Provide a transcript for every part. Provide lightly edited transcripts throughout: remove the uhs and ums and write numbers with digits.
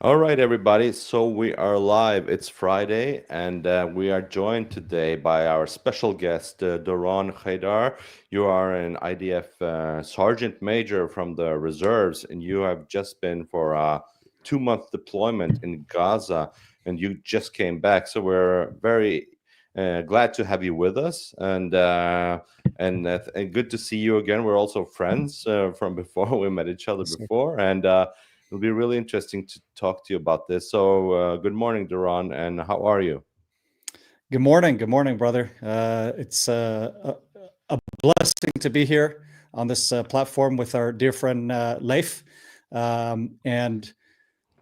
All right, everybody. So we are live. It's Friday, and we are joined today by our special guest, Doron Keidar. You are an IDF sergeant major from the reserves, and you have just been for a 2 month deployment in Gaza, and you just came back. So we're very glad to have you with us, and good to see you again. We're also friends from before we met each other Yes, sir. before, and it'll be really interesting to talk to you about this. So, good morning, Doron, and how are you? Good morning, brother. It's a blessing to be here on this platform with our dear friend Leif. And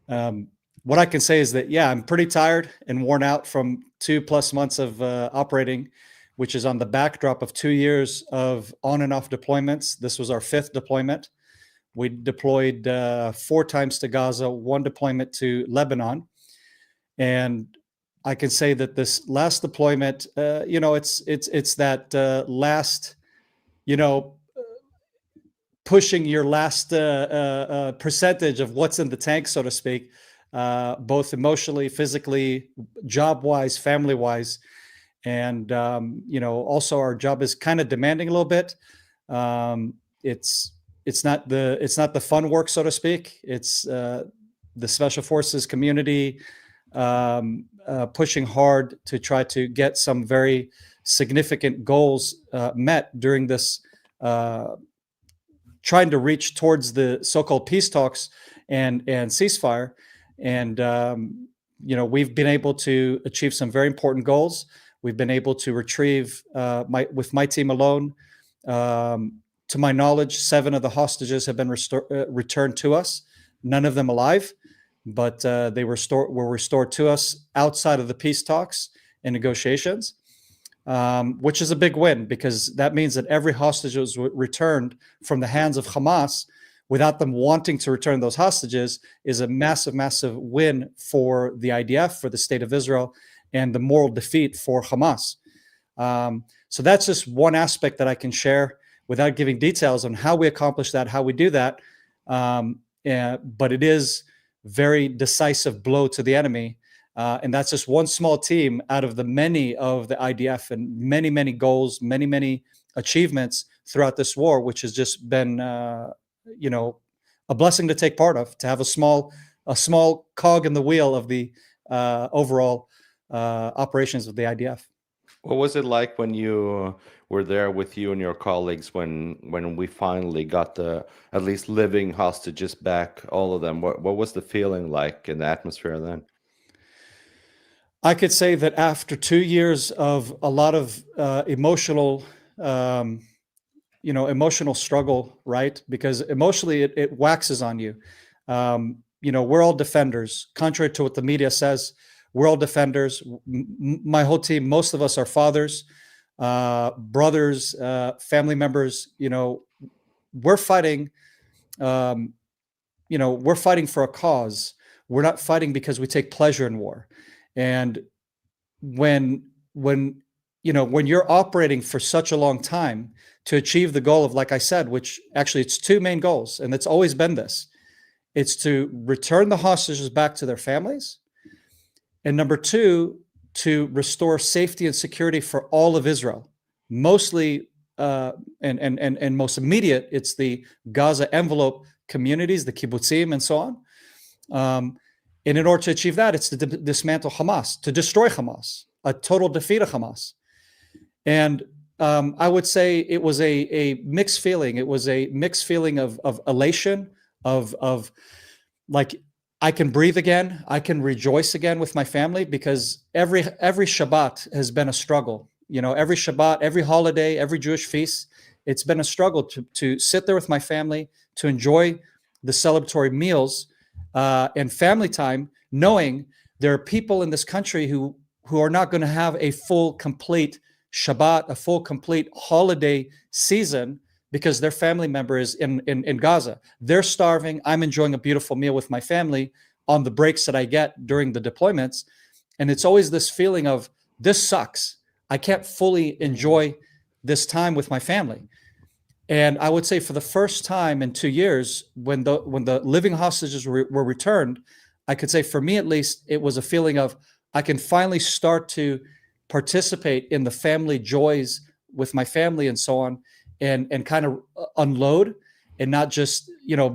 what I can say is that, yeah, I'm pretty tired and worn out from 2+ months of operating, which is on the backdrop of 2 years of on and off deployments. This was our fifth deployment. We deployed 4 times to Gaza, one deployment to Lebanon. And I can say that this last deployment, it's that last, you know, pushing your last percentage of what's in the tank, so to speak, both emotionally, physically, job wise, family wise, and also our job is kind of demanding a little bit. Um, it's it's not the fun work, so to speak. It's the special forces community pushing hard to try to get some very significant goals met during this, trying to reach towards the so-called peace talks and ceasefire. And we've been able to achieve some very important goals. We've been able to retrieve with my team alone. To my knowledge, 7 of the hostages have been returned to us. None of them alive, but they were restored to us outside of the peace talks and negotiations, which is a big win because that means that every hostage was returned from the hands of Hamas without them wanting to return those hostages is a massive, massive win for the IDF, for the state of Israel, and the moral defeat for Hamas. So that's just one aspect that I can share without giving details on how we accomplish that, how we do that. But it is very decisive blow to the enemy. And that's just one small team out of the many of the IDF and many, many goals, many, many achievements throughout this war, which has just been, a blessing to take part of, to have a small cog in the wheel of the overall operations of the IDF. What was it like when you were there with you and your colleagues when we finally got the at least living hostages back, all of them? What was the feeling like in the atmosphere then? I could say that after 2 years of a lot of um, emotional struggle, right? Because emotionally it waxes on you. We're all defenders. Contrary to what the media says, we're all defenders. My whole team, most of us are fathers, brothers, family members. We're fighting. Um, we're fighting for a cause. We're not fighting because we take pleasure in war. And when you're operating for such a long time to achieve the goal of, like I said, which actually it's two main goals, and it's always been this: it's to return the hostages back to their families, and number two, to restore safety and security for all of Israel. Mostly, and most immediate, it's the Gaza envelope communities, the kibbutzim, and so on. And in order to achieve that, it's to dismantle Hamas, to destroy Hamas, a total defeat of Hamas. And I would say it was a mixed feeling. It was a mixed feeling of elation, of like, I can breathe again. I can rejoice again with my family, because every Shabbat has been a struggle. Every Shabbat, every holiday, every Jewish feast, it's been a struggle to sit there with my family, to enjoy the celebratory meals and family time, knowing there are people in this country who are not going to have a full, complete Shabbat, a full, complete holiday season, because their family member is in Gaza. They're starving. I'm enjoying a beautiful meal with my family on the breaks that I get during the deployments. And it's always this feeling of, this sucks. I can't fully enjoy this time with my family. And I would say for the first time in 2 years, when the living hostages were returned, I could say for me at least, it was a feeling of I can finally start to participate in the family joys with my family and so on, and kind of unload and not just,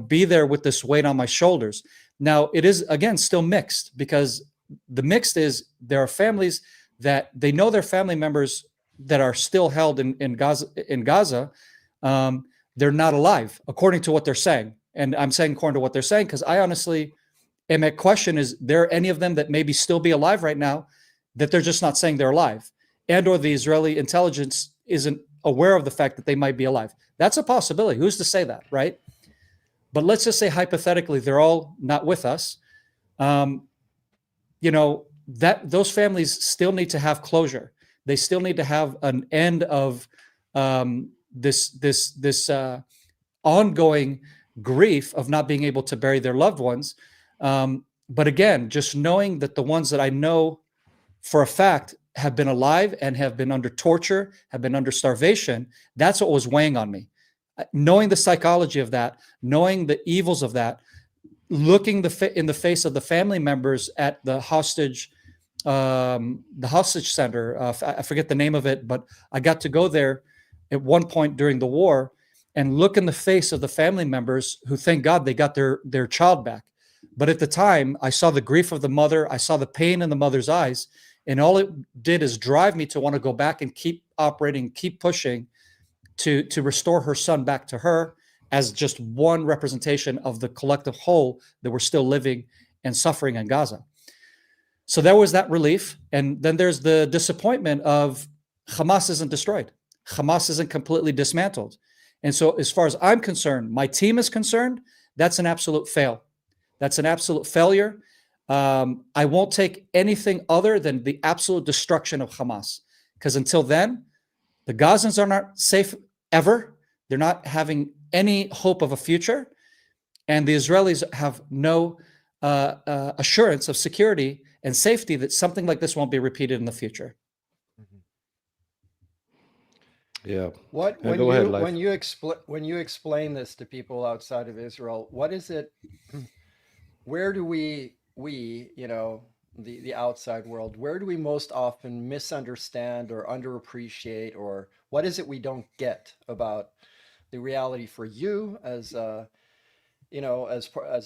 be there with this weight on my shoulders. Now it is again still mixed, because the mixed is there are families that they know their family members that are still held in Gaza. They're not alive according to what they're saying. And I'm saying according to what they're saying, because I honestly am at question, is there any of them that maybe still be alive right now that they're just not saying they're alive, and or the Israeli intelligence isn't aware of the fact that they might be alive? That's a possibility. Who's to say that, right? But let's just say hypothetically they're all not with us. That those families still need to have closure. They still need to have an end of this ongoing grief of not being able to bury their loved ones. But again, just knowing that the ones that I know for a fact have been alive and have been under torture, have been under starvation, that's what was weighing on me. Knowing the psychology of that, knowing the evils of that, looking in the face of the family members at the hostage center. I forget the name of it, but I got to go there at one point during the war and look in the face of the family members who, thank God, they got their child back. But at the time, I saw the grief of the mother. I saw the pain in the mother's eyes. And all it did is drive me to want to go back and keep operating, keep pushing to restore her son back to her as just one representation of the collective whole that we're still living and suffering in Gaza. So there was that relief. And then there's the disappointment of Hamas isn't destroyed. Hamas isn't completely dismantled. And so as far as I'm concerned, my team is concerned, that's an absolute fail. That's an absolute failure. I won't take anything other than the absolute destruction of Hamas, because until then, the Gazans are not safe ever. They're not having any hope of a future. And the Israelis have no assurance of security and safety that something like this won't be repeated in the future. Yeah. When you explain this to people outside of Israel, what is it? Where do we the outside world, where do we most often misunderstand or underappreciate, or what is it we don't get about the reality for you as as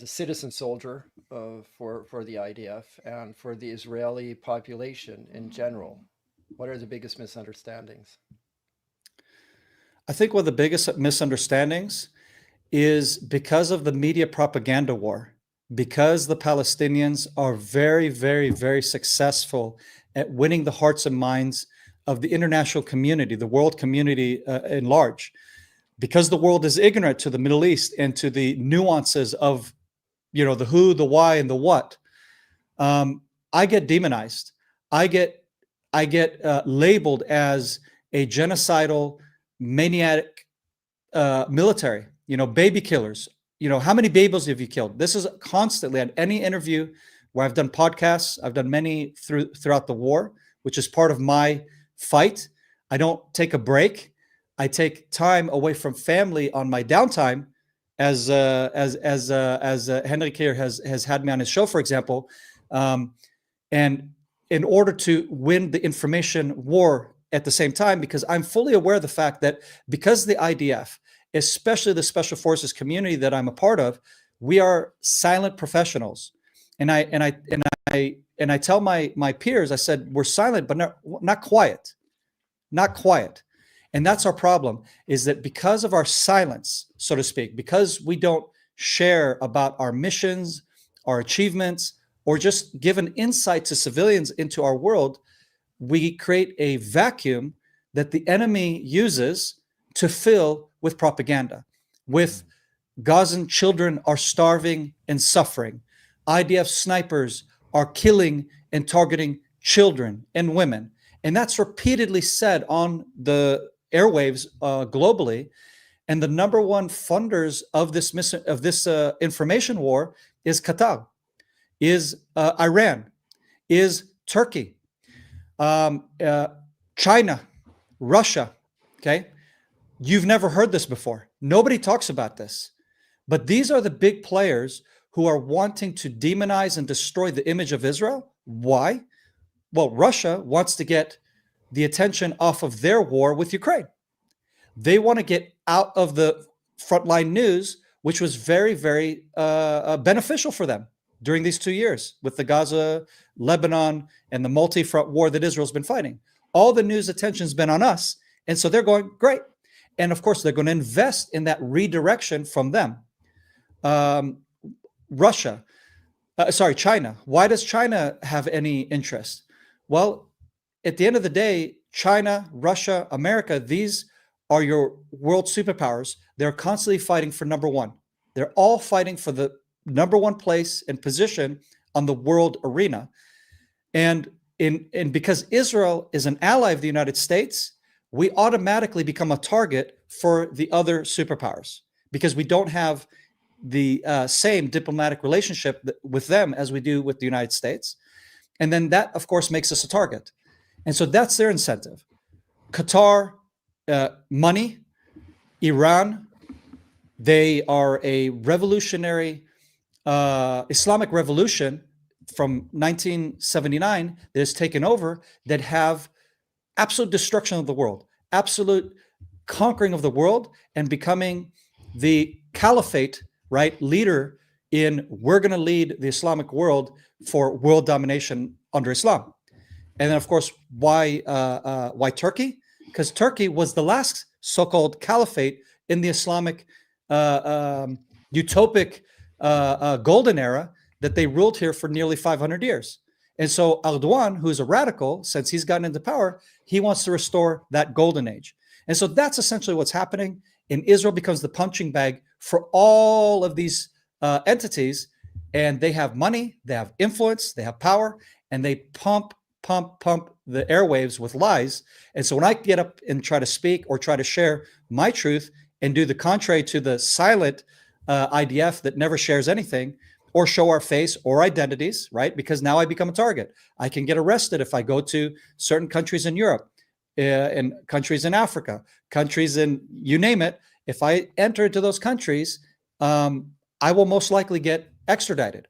a citizen soldier for the IDF and for the Israeli population in general? What are the biggest misunderstandings? I think one of the biggest misunderstandings is because of the media propaganda war, because the Palestinians are very, very, very successful at winning the hearts and minds of the international community, the world community in large, because the world is ignorant to the Middle East and to the nuances of, the who, the why, and the what. I get demonized. I get labeled as a genocidal, maniac military. Baby killers. How many babies have you killed? This is constantly at any interview where I've done podcasts. I've done many throughout the war, which is part of my fight. I don't take a break. I take time away from family on my downtime, as Henrik here has had me on his show, for example, and in order to win the information war at the same time, because I'm fully aware of the fact that because the IDF, especially the Special Forces community that I'm a part of, we are silent professionals, and I tell my peers, I said, we're silent, but not quiet, not quiet. And that's our problem, is that because of our silence, so to speak, because we don't share about our missions, our achievements, or just give an insight to civilians into our world, we create a vacuum that the enemy uses to fill with propaganda, with Gazan children are starving and suffering. IDF snipers are killing and targeting children and women. And that's repeatedly said on the airwaves globally. And the number one funders of this information war is Qatar, is Iran, is Turkey, China, Russia. Okay. You've never heard this before. Nobody talks about this. But these are the big players who are wanting to demonize and destroy the image of Israel. Why? Well, Russia wants to get the attention off of their war with Ukraine. They want to get out of the frontline news, which was very, very beneficial for them during these 2 years with the Gaza, Lebanon, and the multi-front war that Israel's been fighting. All the news attention's been on us. And so they're going, great. And of course, they're going to invest in that redirection from them. China. Why does China have any interest? Well, at the end of the day, China, Russia, America, these are your world superpowers. They're constantly fighting for number one. They're all fighting for the number one place and position on the world arena. And because Israel is an ally of the United States, we automatically become a target for the other superpowers because we don't have the same diplomatic relationship with them as we do with the United States. And then that, of course, makes us a target. And so that's their incentive. Qatar, money, Iran, they are a revolutionary Islamic revolution from 1979 that has taken over, that have absolute destruction of the world, absolute conquering of the world, and becoming the caliphate, right, leader in we're going to lead the Islamic world for world domination under Islam. And then, of course, why Turkey? Because Turkey was the last so-called caliphate in the Islamic utopic golden era that they ruled here for nearly 500 years. And so Erdogan, who's a radical, since he's gotten into power, he wants to restore that golden age. And so that's essentially what's happening. And Israel becomes the punching bag for all of these entities. And they have money, they have influence, they have power, and they pump the airwaves with lies. And so when I get up and try to speak or try to share my truth and do the contrary to the silent IDF that never shares anything, or show our face or identities, right? Because now I become a target. I can get arrested if I go to certain countries in Europe, and countries in Africa, countries in, you name it. If I enter into those countries, I will most likely get extradited.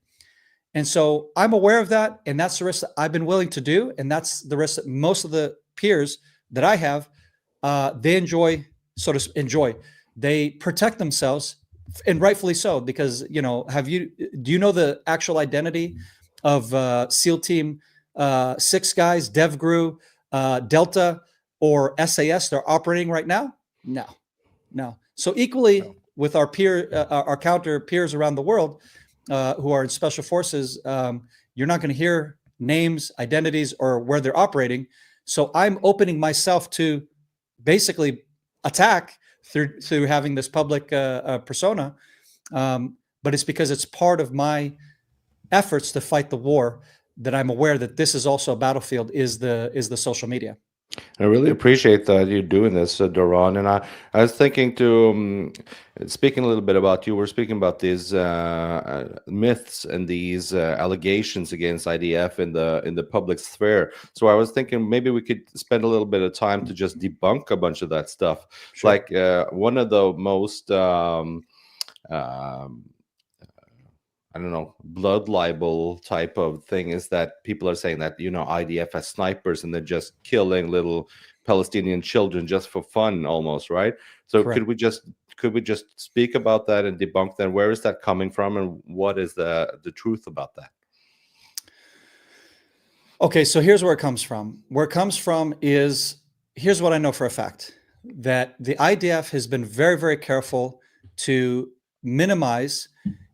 And so I'm aware of that. And that's the risk that I've been willing to do. And that's the risk that most of the peers that I have, they enjoy. They protect themselves, and rightfully so, because, do you know the actual identity of SEAL Team 6 guys, DevGru, Delta, or SAS they're operating right now? No. So equally with our counter peers around the world who are in special forces, you're not going to hear names, identities, or where they're operating. So I'm opening myself to basically attack through having this public persona, but it's because it's part of my efforts to fight the war that I'm aware that this is also a battlefield, is the social media. I really appreciate that you're doing this, Doron. And I was thinking to speaking a little bit about, you were speaking about these myths and these allegations against IDF in the public sphere. So I was thinking maybe we could spend a little bit of time to just debunk a bunch of that stuff. Sure. Like one of the most I don't know, blood libel type of thing is that people are saying that, IDF has snipers and they're just killing little Palestinian children just for fun almost, right? So Correct. could we just speak about that and debunk that? Where is that coming from, and what is the truth about that? Okay, so here's where it comes from. Where it comes from is, here's what I know for a fact, that the IDF has been very, very careful to minimize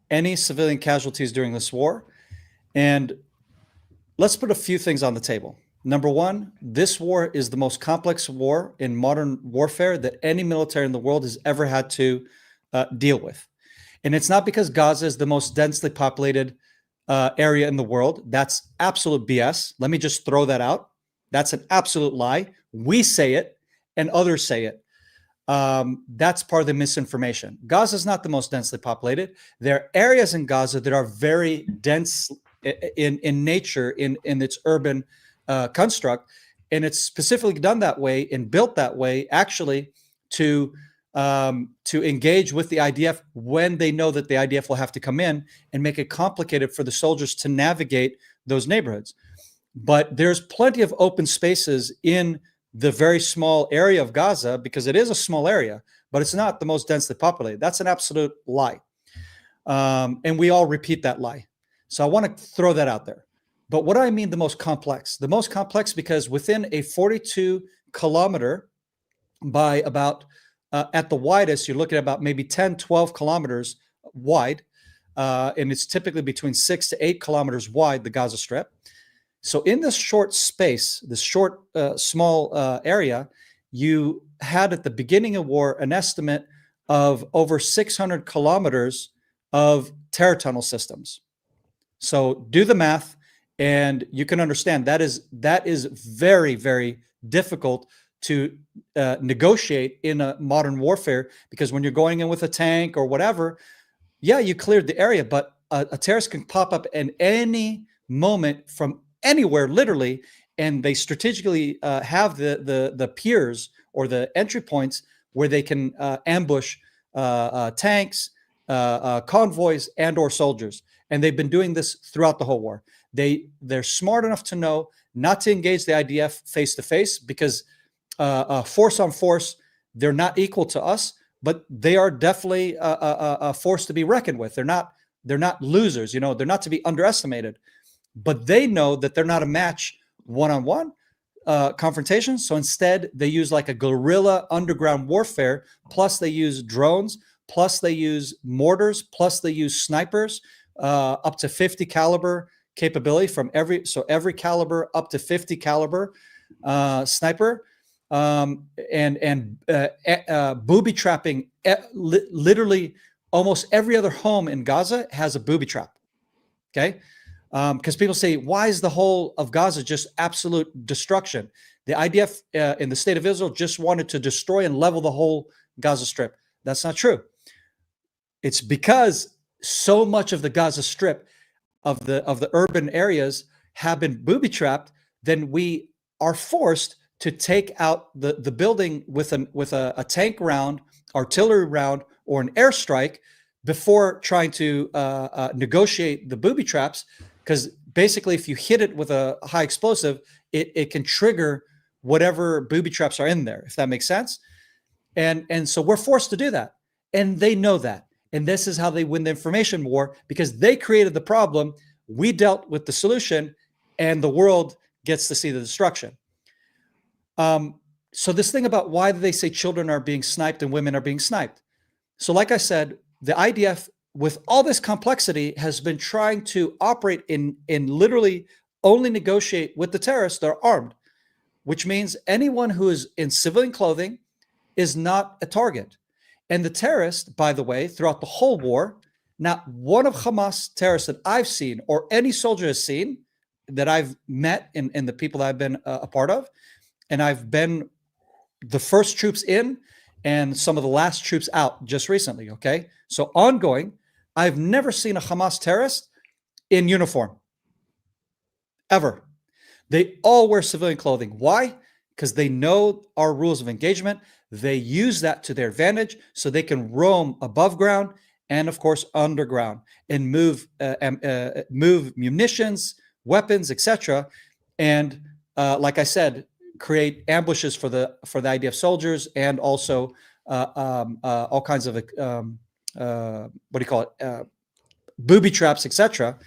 any civilian casualties during this war. And let's put a few things on the table. Number one, this war is the most complex war in modern warfare that any military in the world has ever had to deal with. And it's not because Gaza is the most densely populated area in the world. That's absolute BS. Let me just throw that out. That's an absolute lie. We say it and others say it. That's part of the misinformation. Gaza is not the most densely populated. There are areas in Gaza that are very dense in nature, in its urban construct, and it's specifically done that way and built that way, actually, to to engage with the IDF when they know that the IDF will have to come in and make it complicated for the soldiers to navigate those neighborhoods. But there's plenty of open spaces in the very small area of Gaza, because it is a small area, but it's not the most densely populated. That's an absolute lie. And we all repeat that lie. So I want to throw that out there. But what do I mean the most complex? The most complex because within a 42 kilometer by about, at the widest, you're looking at about maybe 10, 12 kilometers wide. And it's typically between 6 to 8 kilometers wide, the Gaza Strip. So in this short space, this short, small area, you had at the beginning of war an estimate of over 600 kilometers of terror tunnel systems. So do the math, and you can understand that is very, very difficult to negotiate in a modern warfare, because when you're going in with a tank or whatever, yeah, you cleared the area, but a terrorist can pop up in any moment from anywhere, literally, and they strategically have the piers or the entry points where they can ambush tanks, convoys, and or soldiers. And they've been doing this throughout the whole war. They're smart enough to know not to engage the IDF face to face, because force on force, they're not equal to us, but they are definitely a force to be reckoned with. They're not losers, they're not to be underestimated. But they know that they're not a match one-on-one confrontation. So instead, they use like a guerrilla underground warfare, plus they use drones, plus they use mortars, plus they use snipers, up to 50 caliber capability from every caliber up to 50 caliber sniper, and booby trapping. Literally almost every other home in Gaza has a booby trap. Okay. Because people say, why is the whole of Gaza just absolute destruction? The IDF in the state of Israel just wanted to destroy and level the whole Gaza Strip. That's not true. It's because so much of the Gaza Strip of the urban areas have been booby trapped, then we are forced to take out the building with a tank round, artillery round, or an airstrike before trying to negotiate the booby traps. Because basically, if you hit it with a high explosive, it can trigger whatever booby traps are in there, if that makes sense. And so we're forced to do that. And they know that. And this is how they win the information war, because they created the problem. We dealt with the solution, and the world gets to see the destruction. So this thing about why do they say children are being sniped and women are being sniped? So like I said, the IDF, with all this complexity, has been trying to operate in literally only negotiate with the terrorists that are armed, which means anyone who is in civilian clothing is not a target. And the terrorists, by the way, throughout the whole war, not one of Hamas terrorists that I've seen or any soldier has seen that I've met in the people that I've been a part of, and I've been the first troops in and some of the last troops out just recently, okay? So ongoing, I've never seen a Hamas terrorist in uniform, ever. They all wear civilian clothing. Why? Because they know our rules of engagement. They use that to their advantage so they can roam above ground and, of course, underground and move munitions, weapons, etc. And like I said, create ambushes for the IDF soldiers, and also all kinds of booby traps, etc.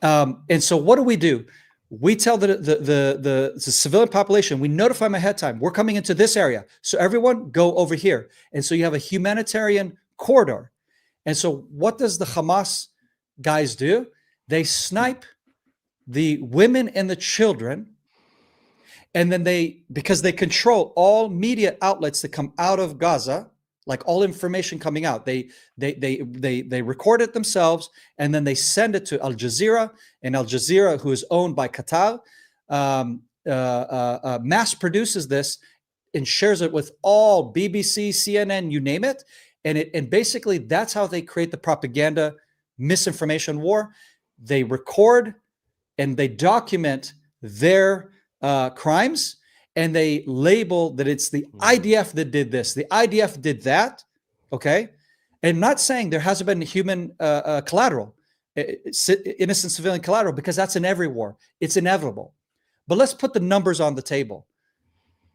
And so what do? We tell the civilian population, we notify them ahead of time, we're coming into this area, so everyone go over here. And so you have a humanitarian corridor. And so what does the Hamas guys do? They snipe the women and the children, and then because they control all media outlets that come out of Gaza, like all information coming out, they record it themselves, and then they send it to Al Jazeera, and Al Jazeera, who is owned by Qatar, mass produces this and shares it with all BBC, CNN, you name it, and basically that's how they create the propaganda misinformation war. They record and they document their crimes, and they label that it's the IDF that did this, the IDF did that, okay? And I'm not saying there hasn't been human collateral, innocent civilian collateral, because that's in every war. It's inevitable. But let's put the numbers on the table.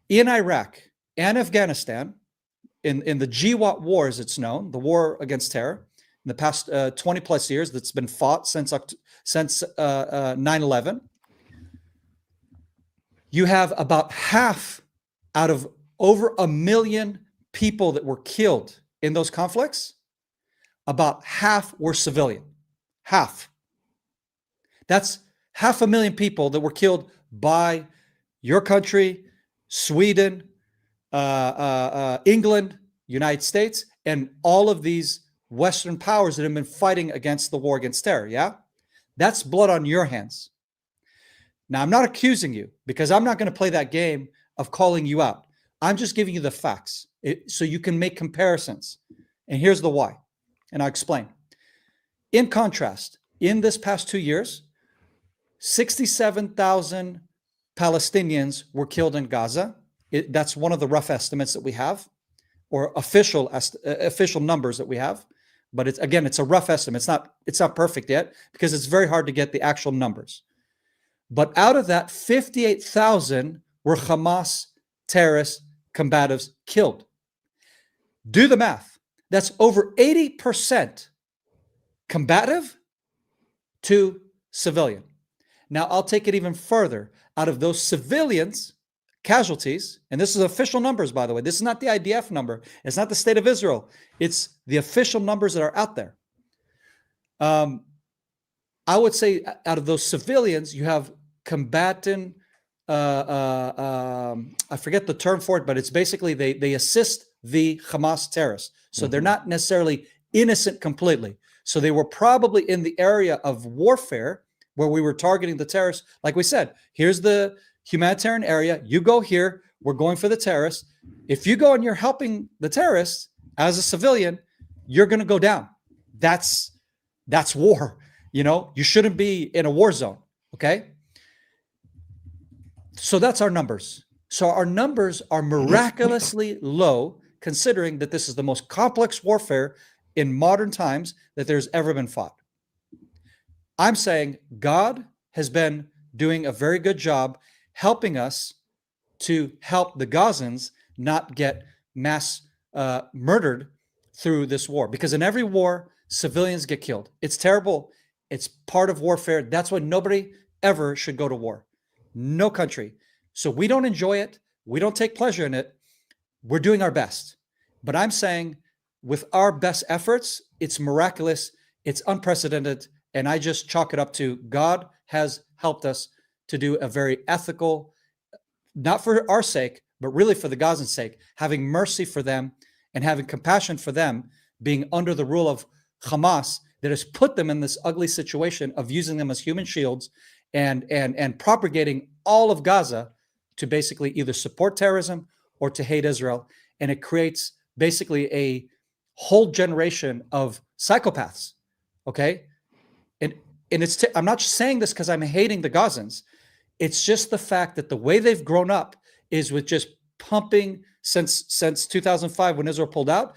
In Iraq and Afghanistan, in the GWAT war, as it's known, the war against terror, in the past 20 plus years that's been fought since 9/11, you have about half out of over 1 million people that were killed in those conflicts, about half were civilian. Half. That's 500,000 people that were killed by your country, Sweden, England, United States, and all of these Western powers that have been fighting against the war against terror, yeah? That's blood on your hands. Now, I'm not accusing you, because I'm not going to play that game of calling you out. I'm just giving you the facts so you can make comparisons. And here's the why, and I'll explain. In contrast, in this past 2 years, 67,000 Palestinians were killed in Gaza. That's one of the rough estimates that we have, or official numbers that we have. But it's a rough estimate. It's not perfect yet, because it's very hard to get the actual numbers. But out of that, 58,000 were Hamas terrorist combatives killed. Do the math. That's over 80% combative to civilian. Now, I'll take it even further. Out of those civilians, casualties, and this is official numbers, by the way. This is not the IDF number. It's not the state of Israel. It's the official numbers that are out there. I would say out of those civilians, you have combatant, I forget the term for it, but it's basically they assist the Hamas terrorists. So they're not necessarily innocent completely. So they were probably in the area of warfare where we were targeting the terrorists. Like we said, here's the humanitarian area. You go here. We're going for the terrorists. If you go and you're helping the terrorists as a civilian, you're going to go down. That's war. You shouldn't be in a war zone. Okay. So that's our numbers. So our numbers are miraculously low, considering that this is the most complex warfare in modern times that there's ever been fought. I'm saying God has been doing a very good job helping us to help the Gazans not get mass murdered through this war. Because in every war, civilians get killed. It's terrible. It's part of warfare. That's why nobody ever should go to war. No country. So we don't enjoy it. We don't take pleasure in it. We're doing our best. But I'm saying with our best efforts, it's miraculous. It's unprecedented. And I just chalk it up to God has helped us to do a very ethical, not for our sake, but really for the Gazans' sake, having mercy for them and having compassion for them, being under the rule of Hamas that has put them in this ugly situation of using them as human shields and propagating all of Gaza to basically either support terrorism or to hate Israel. And it creates basically a whole generation of psychopaths. Okay. And it's I'm not saying this because I'm hating the Gazans. It's just the fact that the way they've grown up is with just pumping since 2005 when Israel pulled out.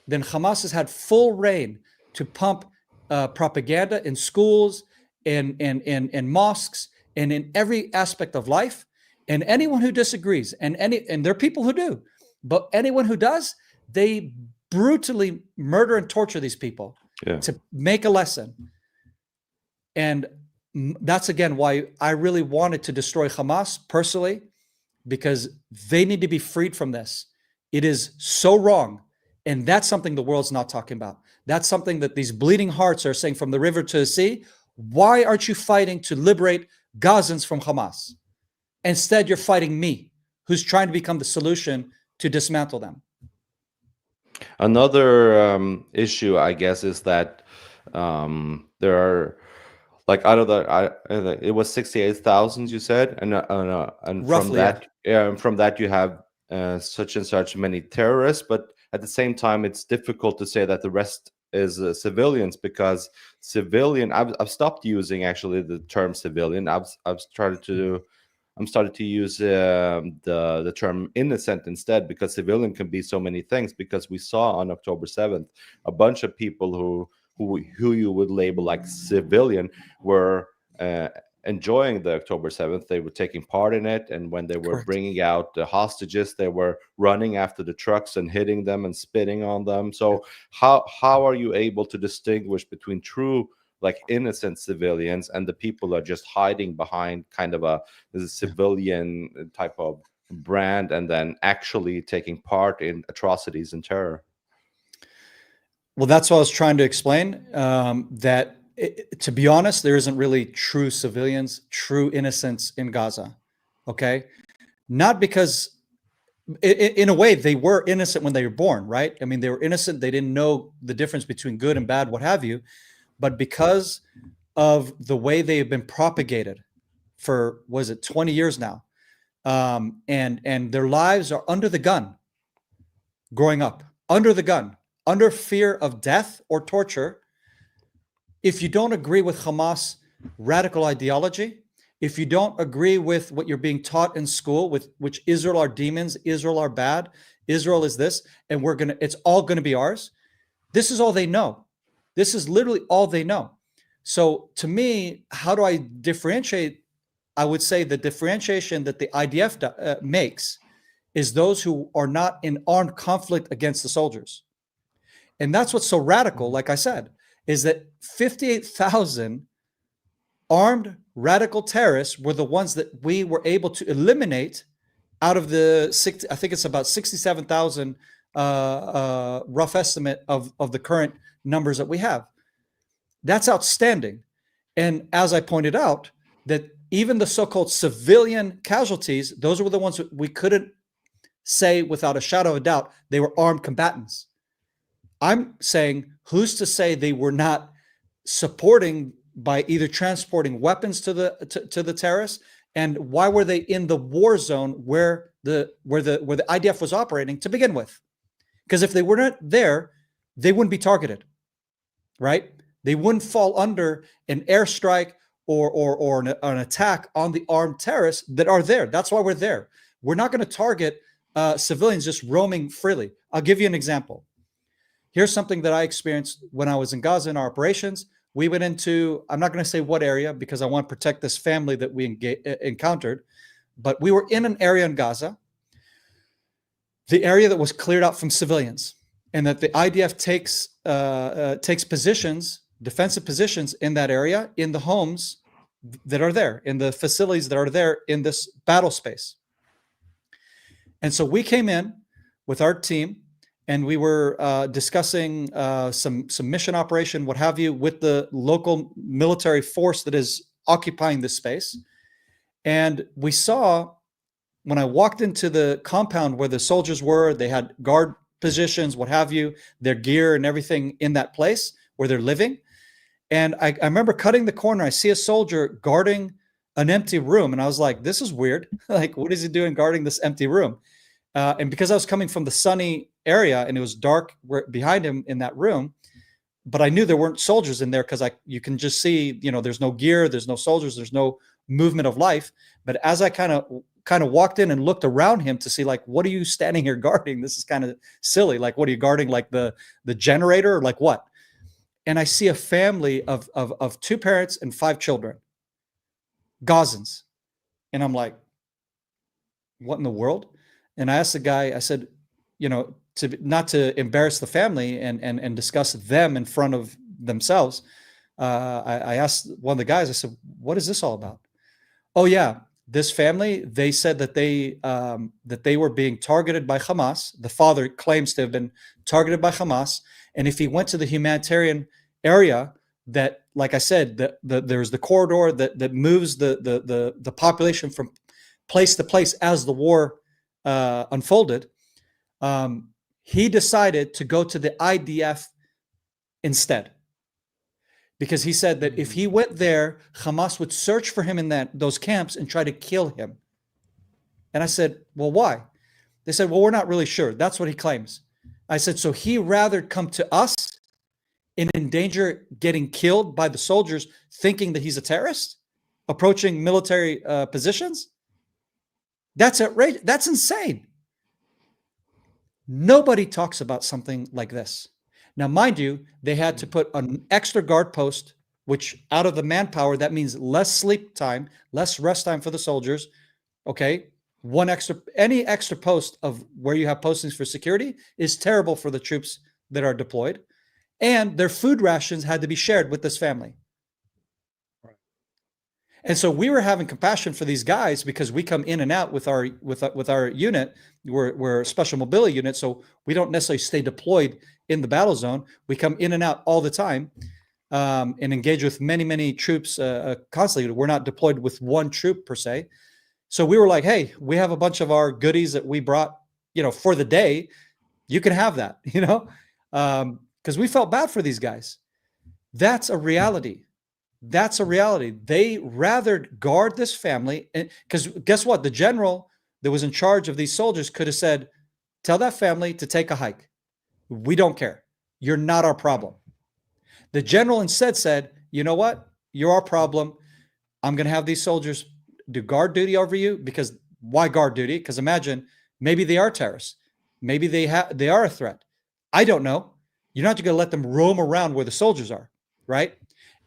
Then Hamas has had full reign to pump propaganda in schools, in mosques, and in every aspect of life. And anyone who disagrees, and there are people who do, but anyone who does, they brutally murder and torture these people to make a lesson. And that's, again, why I really wanted to destroy Hamas personally, because they need to be freed from this. It is so wrong. And that's something the world's not talking about. That's something that these bleeding hearts are saying from the river to the sea. Why aren't you fighting to liberate Gazans from Hamas? Instead, you're fighting me, who's trying to become the solution to dismantle them. Another issue, I guess, is that there are, like, out of the, it was 68,000 you said, and roughly, from that you have such and such many terrorists, but at the same time, it's difficult to say that the rest is civilians, because civilian, I've stopped using actually the term civilian. I've tried to I'm starting to use the term innocent instead, because civilian can be so many things. Because we saw on October 7th a bunch of people who you would label like civilian were enjoying the October 7th. They were taking part in it, and when they were Correct. bringing out the hostages, they were running after the trucks and hitting them and spitting on them. So how are you able to distinguish between true, like, innocent civilians and the people who are just hiding behind kind of a civilian type of brand, and then actually taking part in atrocities and terror? Well, that's what I was trying to explain. That to be honest, there isn't really true civilians, true innocence in Gaza. Okay, not because in a way they were innocent when they were born, right? I mean, they were innocent; they didn't know the difference between good and bad, what have you. But because of the way they have been propagated for, was it 20 years now, and their lives are under the gun, growing up under the gun, under fear of death or torture. If you don't agree with Hamas radical ideology, if you don't agree with what you're being taught in school, with which Israel are demons, Israel are bad, Israel is this, and it's all gonna be ours. This is all they know. This is literally all they know. So to me, how do I differentiate? I would say the differentiation that the IDF makes is those who are not in armed conflict against the soldiers. And that's what's so radical, like I said, is that 58,000 armed radical terrorists were the ones that we were able to eliminate out of the I think it's about 67,000 rough estimate of the current numbers that we have. That's outstanding. And as I pointed out, that even the so-called civilian casualties, those were the ones that we couldn't say without a shadow of a doubt they were armed combatants. I'm saying, who's to say they were not supporting by either transporting weapons to the terrorists, and why were they in the war zone where the IDF was operating to begin with? Because if they were not there, they wouldn't be targeted, right? They wouldn't fall under an airstrike or an attack on the armed terrorists that are there. That's why we're there. We're not going to target civilians just roaming freely. I'll give you an example. Here's something that I experienced when I was in Gaza in our operations. We went into, I'm not going to say what area because I want to protect this family that we encountered, but we were in an area in Gaza, the area that was cleared out from civilians, and that the IDF takes positions, defensive positions in that area, in the homes that are there, in the facilities that are there in this battle space. And so we came in with our team, and we were discussing some mission operation, what have you, with the local military force that is occupying this space. And we saw, when I walked into the compound where the soldiers were, they had guard positions, what have you, their gear and everything in that place where they're living. And I remember cutting the corner, I see a soldier guarding an empty room. And I was like, this is weird. Like, what is he doing guarding this empty room? And because I was coming from the sunny area and it was dark behind him in that room, but I knew there weren't soldiers in there because you can just see, there's no gear, there's no soldiers, there's no movement of life. But as I kind of walked in and looked around him to see, like, what are you standing here guarding? This is kind of silly. Like, what are you guarding? Like the generator, or like what? And I see a family of 2 parents and 5 children, Gazans. And I'm what in the world? And I asked the guy, I said, not to embarrass the family and discuss them in front of themselves. I asked one of the guys, I said, what is this all about? Oh yeah, this family, they said that they were being targeted by Hamas. The father claims to have been targeted by Hamas. And if he went to the humanitarian area, that, like I said, there's the corridor that moves the population from place to place as the war unfolded, he decided to go to the IDF instead, because he said that if he went there, Hamas would search for him in those camps and try to kill him. And I said, well, why? They said, well, we're not really sure. That's what he claims. I said, so he rather come to us and in danger getting killed by the soldiers, thinking that he's a terrorist approaching military positions? That's outrageous. That's insane. Nobody talks about something like this. Now, mind you, they had to put an extra guard post, which out of the manpower, that means less sleep time, less rest time for the soldiers. Okay. Any extra post of where you have postings for security is terrible for the troops that are deployed. And their food rations had to be shared with this family. And so we were having compassion for these guys because we come in and out with our unit. We're a special mobility unit, so we don't necessarily stay deployed in the battle zone. We come in and out all the time and engage with many troops constantly. We're not deployed with one troop per se. So we were like, hey, we have a bunch of our goodies that we brought, for the day. You can have that, because we felt bad for these guys. That's a reality. That's a reality. They rather guard this family. Because guess what? The general that was in charge of these soldiers could have said, tell that family to take a hike. We don't care. You're not our problem. The general instead said, you know what? You're our problem. I'm going to have these soldiers do guard duty over you. Because why guard duty? Because imagine, maybe they are terrorists. Maybe they are a threat. I don't know. You're not going to let them roam around where the soldiers are, right?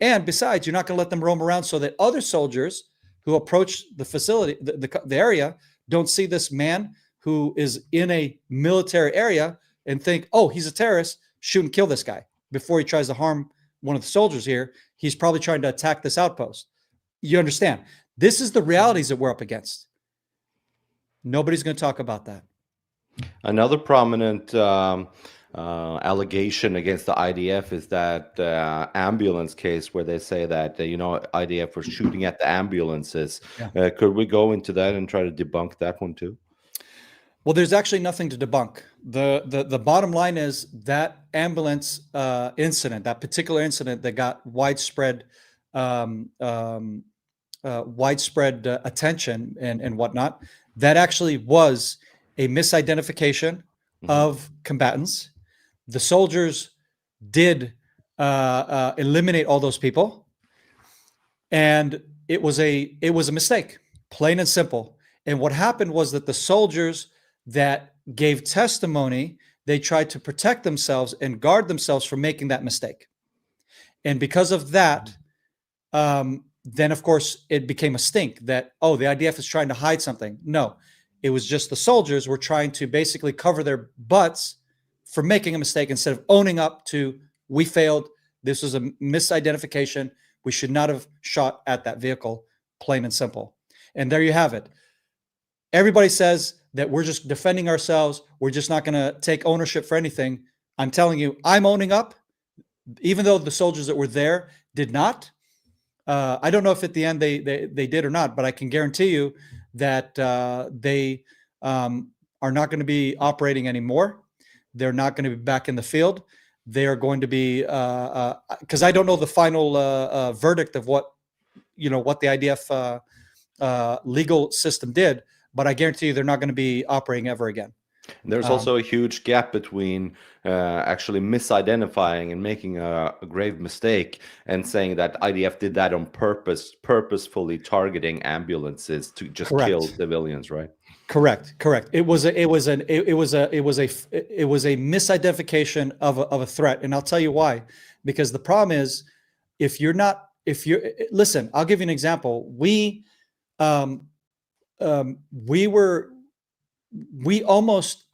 And besides, you're not going to let them roam around so that other soldiers who approach the facility, the area, don't see this man who is in a military area and think, oh, he's a terrorist, shoot and kill this guy before he tries to harm one of the soldiers here. He's probably trying to attack this outpost. You understand? This is the realities that we're up against. Nobody's going to talk about that. Another prominent allegation against the IDF is that ambulance case where they say that IDF was shooting at the ambulances. Yeah. Could we go into that and try to debunk that one too? Well, there's actually nothing to debunk. The bottom line is that ambulance incident, that particular incident that got widespread attention and whatnot, that actually was a misidentification of combatants. The soldiers did eliminate all those people, and it was a mistake, plain and simple. And what happened was that the soldiers that gave testimony, they tried to protect themselves and guard themselves from making that mistake. And because of that, then of course it became a stink that, oh, the IDF is trying to hide something. No, it was just the soldiers were trying to basically cover their butts for making a mistake instead of owning up to, we failed. This was a misidentification. We should not have shot at that vehicle, plain and simple. And there you have it. Everybody says that we're just defending ourselves. We're just not going to take ownership for anything. I'm telling you, I'm owning up, even though the soldiers that were there did not. I don't know if at the end they did or not, but I can guarantee you that they are not going to be operating anymore. They're not going to be back in the field. They are going to be, because I don't know the final verdict of what the IDF legal system did, but I guarantee you they're not going to be operating ever again. There's also a huge gap between actually misidentifying and making a grave mistake and saying that IDF did that on purpose, purposefully targeting ambulances to just kill civilians, right? Correct. It was a misidentification of a threat, and I'll tell you why. Because the problem is, listen, I'll give you an example. We almost,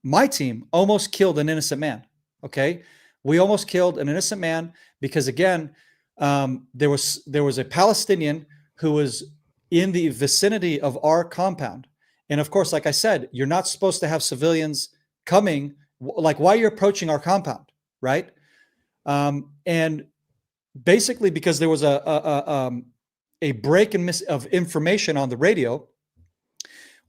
my team almost killed an innocent man. Okay. We almost killed an innocent man because, again, there was a Palestinian who was in the vicinity of our compound. And of course, like I said, you're not supposed to have civilians coming, like while you're approaching our compound, right? And basically because there was a break and miss of information on the radio,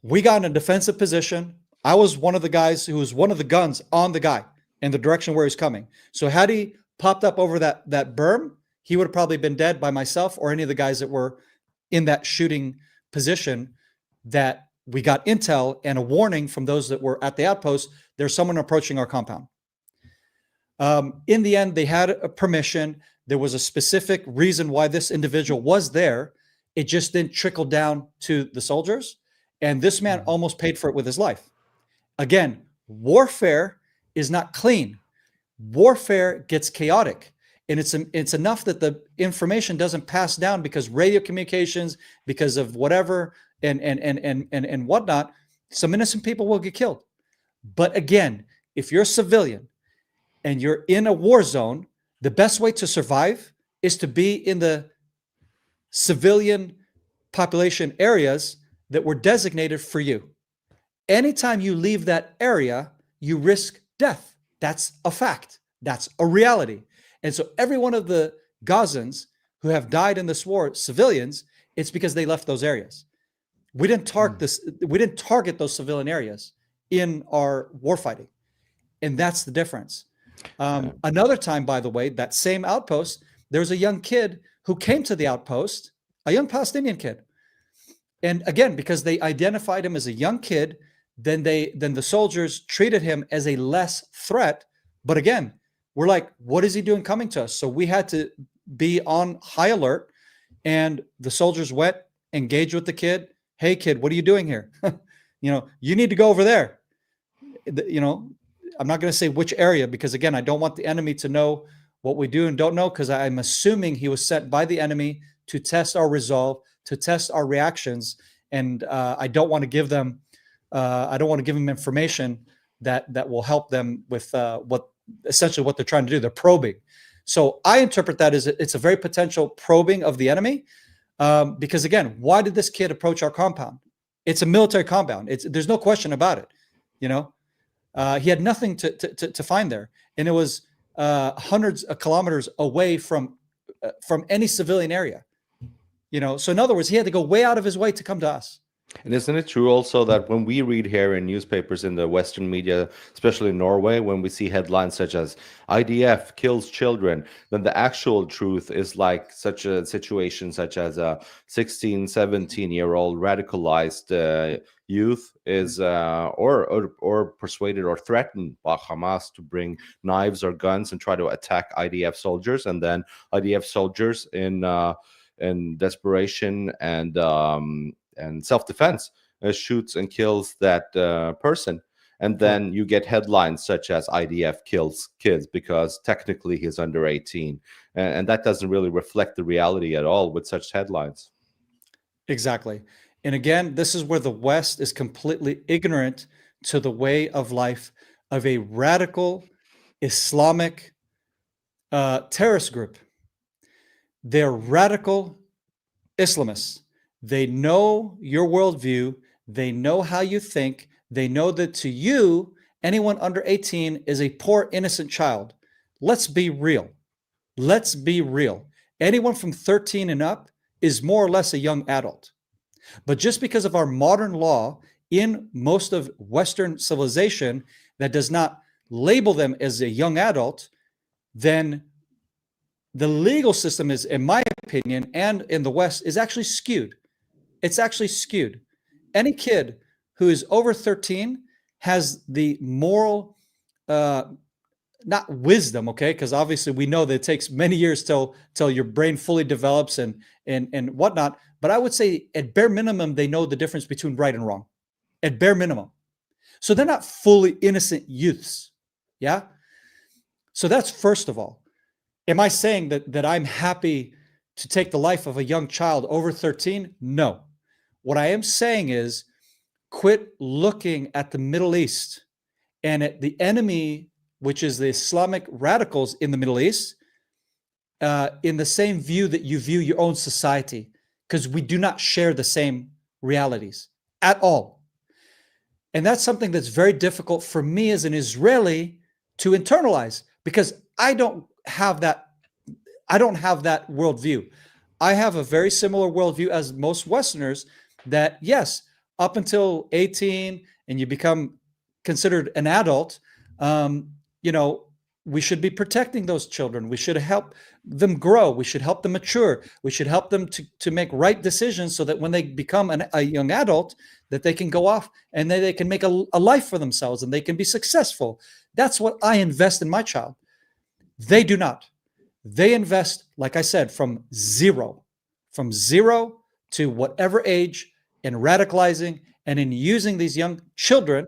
we got in a defensive position. I was one of the guys who was one of the guns on the guy in the direction where he's coming. So had he popped up over that berm, he would have probably been dead by myself or any of the guys that were in that shooting position. That we got intel and a warning from those that were at the outpost. There's someone approaching our compound. In the end, they had a permission. There was a specific reason why this individual was there. It just didn't trickle down to the soldiers. And this man almost paid for it with his life. Again, warfare is not clean. Warfare gets chaotic. And it's enough that the information doesn't pass down because radio communications, because of whatever and whatnot, some innocent people will get killed. But again, if you're a civilian and you're in a war zone, the best way to survive is to be in the civilian population areas that were designated for you. Anytime you leave that area, you risk death. That's a fact. That's a reality. And so every one of the Gazans who have died in this war, civilians, it's because they left those areas. We didn't target those civilian areas in our warfighting. And that's the difference. Another time, by the way, that same outpost, there was a young kid who came to the outpost, a young Palestinian kid. And again, because they identified him as a young kid, then the soldiers treated him as a less threat. But again, we're like, what is he doing coming to us? So we had to be on high alert. And the soldiers went, engaged with the kid. Hey, kid, what are you doing here? You need to go over there. I'm not going to say which area because, again, I don't want the enemy to know what we do and don't know, because I'm assuming he was sent by the enemy to test our resolve, to test our reactions. And I don't want to give them information that will help them with what they're trying to do. They're probing. So I interpret that as it's a very potential probing of the enemy. Because again, why did this kid approach our compound? It's a military compound. There's no question about it. He had nothing to find there, and it was hundreds of kilometers away from any civilian area. So in other words, he had to go way out of his way to come to us. And isn't it true also that when we read here in newspapers in the Western media, especially in Norway, when we see headlines such as IDF kills children, then the actual truth is like such a situation such as a 16, 17-year-old radicalized youth is or persuaded or threatened by Hamas to bring knives or guns and try to attack IDF soldiers, and then IDF soldiers in desperation and self-defense shoots and kills that person. And then you get headlines such as IDF kills kids because technically he's under 18. And that doesn't really reflect the reality at all with such headlines. Exactly. And again, this is where the West is completely ignorant to the way of life of a radical Islamic terrorist group. They're radical Islamists. They know your worldview. They know how you think. They know that to you, anyone under 18 is a poor, innocent child. Let's be real. Let's be real. Anyone from 13 and up is more or less a young adult. But just because of our modern law in most of Western civilization that does not label them as a young adult, then the legal system is, in my opinion, and in the West, is actually skewed. It's actually skewed. Any kid who is over 13 has the moral, not wisdom, okay? Because obviously we know that it takes many years till your brain fully develops and whatnot. But I would say at bare minimum, they know the difference between right and wrong. At bare minimum. So they're not fully innocent youths. Yeah? So that's first of all. Am I saying that I'm happy to take the life of a young child over 13? No. What I am saying is quit looking at the Middle East and at the enemy, which is the Islamic radicals in the Middle East, in the same view that you view your own society, because we do not share the same realities at all. And that's something that's very difficult for me as an Israeli to internalize, because I don't have that worldview. I have a very similar worldview as most Westerners, that yes, up until 18 and you become considered an adult, we should be protecting those children. We should help them grow. We should help them mature. We should help them to make right decisions so that when they become a young adult, that they can go off and they can make a life for themselves and they can be successful. That's what I invest in my child. They do not. They invest, like I said, from zero to whatever age, in radicalizing and in using these young children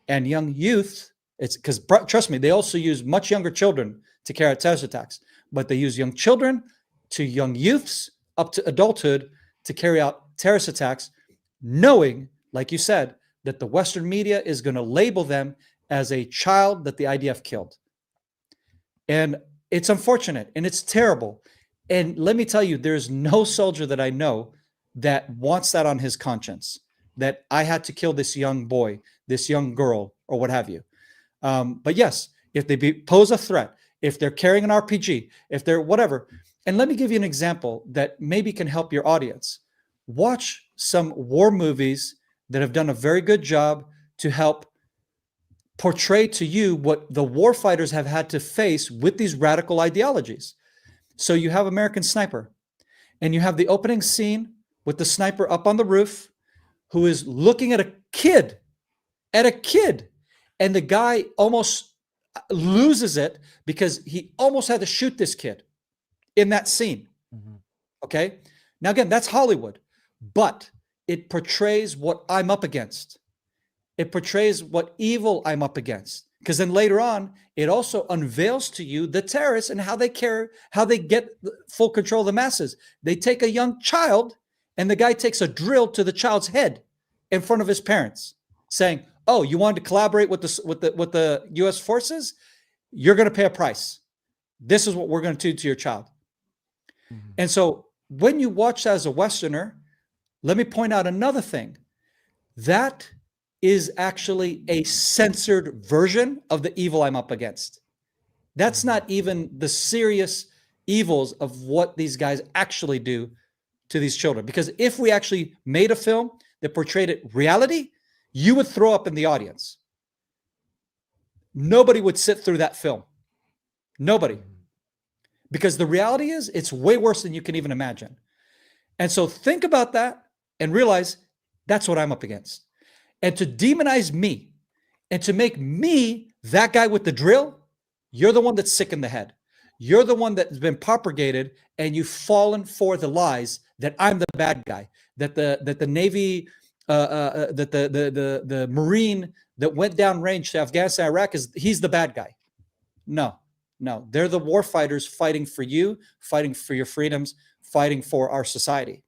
and young youth. It's because, trust me, they also use much younger children to carry out terrorist attacks, but they use young children to young youths up to adulthood to carry out terrorist attacks, knowing, like you said, that the Western media is going to label them as a child that the IDF killed. And it's unfortunate and it's terrible. And let me tell you, there's no soldier that I know that wants that on his conscience, that I had to kill this young boy, this young girl, or what have you. But yes, if they pose a threat, if they're carrying an RPG, if they're whatever. And let me give you an example that maybe can help your audience. Watch some war movies that have done a very good job to help portray to you what the war fighters have had to face with these radical ideologies. So you have American Sniper, and you have the opening scene with the sniper up on the roof who is looking at a kid, and the guy almost loses it because he almost had to shoot this kid in that scene. Mm-hmm. Okay. Now, again, that's Hollywood, but it portrays what I'm up against. It portrays what evil I'm up against. Because then later on, it also unveils to you the terrorists and how they get full control of the masses. They take a young child, and the guy takes a drill to the child's head in front of his parents, saying, "Oh, you wanted to collaborate with the U.S. forces? You're going to pay a price. This is what we're going to do to your child." Mm-hmm. And so when you watch that as a Westerner, let me point out another thing. That is actually a censored version of the evil I'm up against. That's not even the serious evils of what these guys actually do to these children. Because if we actually made a film that portrayed it reality, you would throw up in the audience. Nobody would sit through that film. Nobody. Because the reality is, it's way worse than you can even imagine. And so think about that and realize that's what I'm up against. And to demonize me and to make me that guy with the drill, you're the one that's sick in the head. You're the one that's been propagated, and you've fallen for the lies that I'm the bad guy, that the Navy, that the Marine that went down range to Afghanistan, Iraq, he's the bad guy. No, they're the war fighters fighting for you, fighting for your freedoms, fighting for our society.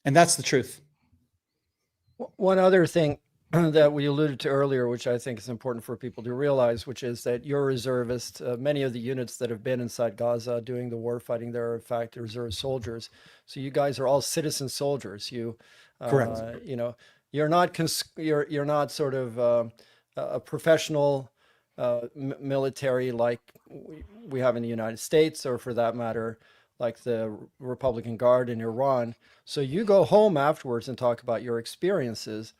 And that's the truth. One other thing that we alluded to earlier, which I think is important for people to realize, which is that you're reservists. Many of the units that have been inside Gaza doing the war fighting, they're in fact reserve soldiers. So you guys are all citizen soldiers. Correct. You're not sort of a professional military like we have in the United States, or for that matter, like the Republican Guard in Iran. So you go home afterwards and talk about your experiences.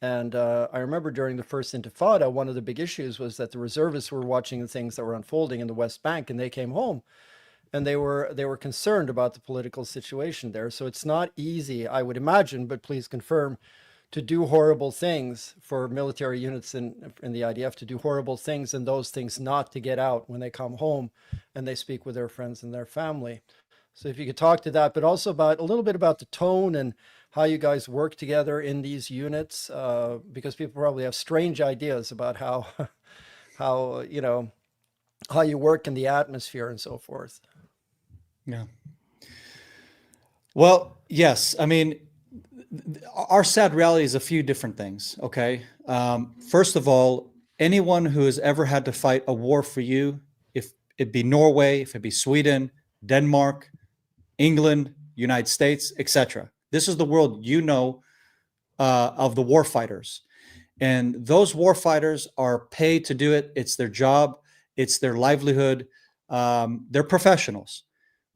And I remember during the first Intifada, one of the big issues was that the reservists were watching the things that were unfolding in the West Bank, and they came home and they were concerned about the political situation there. So it's not easy, I would imagine, but please confirm, to do horrible things for military units in the IDF, to do horrible things, and those things not to get out when they come home and they speak with their friends and their family. So if you could talk to that, but also about a little bit about the tone and how you guys work together in these units, because people probably have strange ideas about how you work in the atmosphere and so forth. Yeah. Well, yes. I mean, our sad reality is a few different things. Okay. First of all, anyone who has ever had to fight a war for you, if it be Norway, if it be Sweden, Denmark, England, United States, etc. This is the world of the war fighters. And those war fighters are paid to do it. It's their job. It's their livelihood. They're professionals.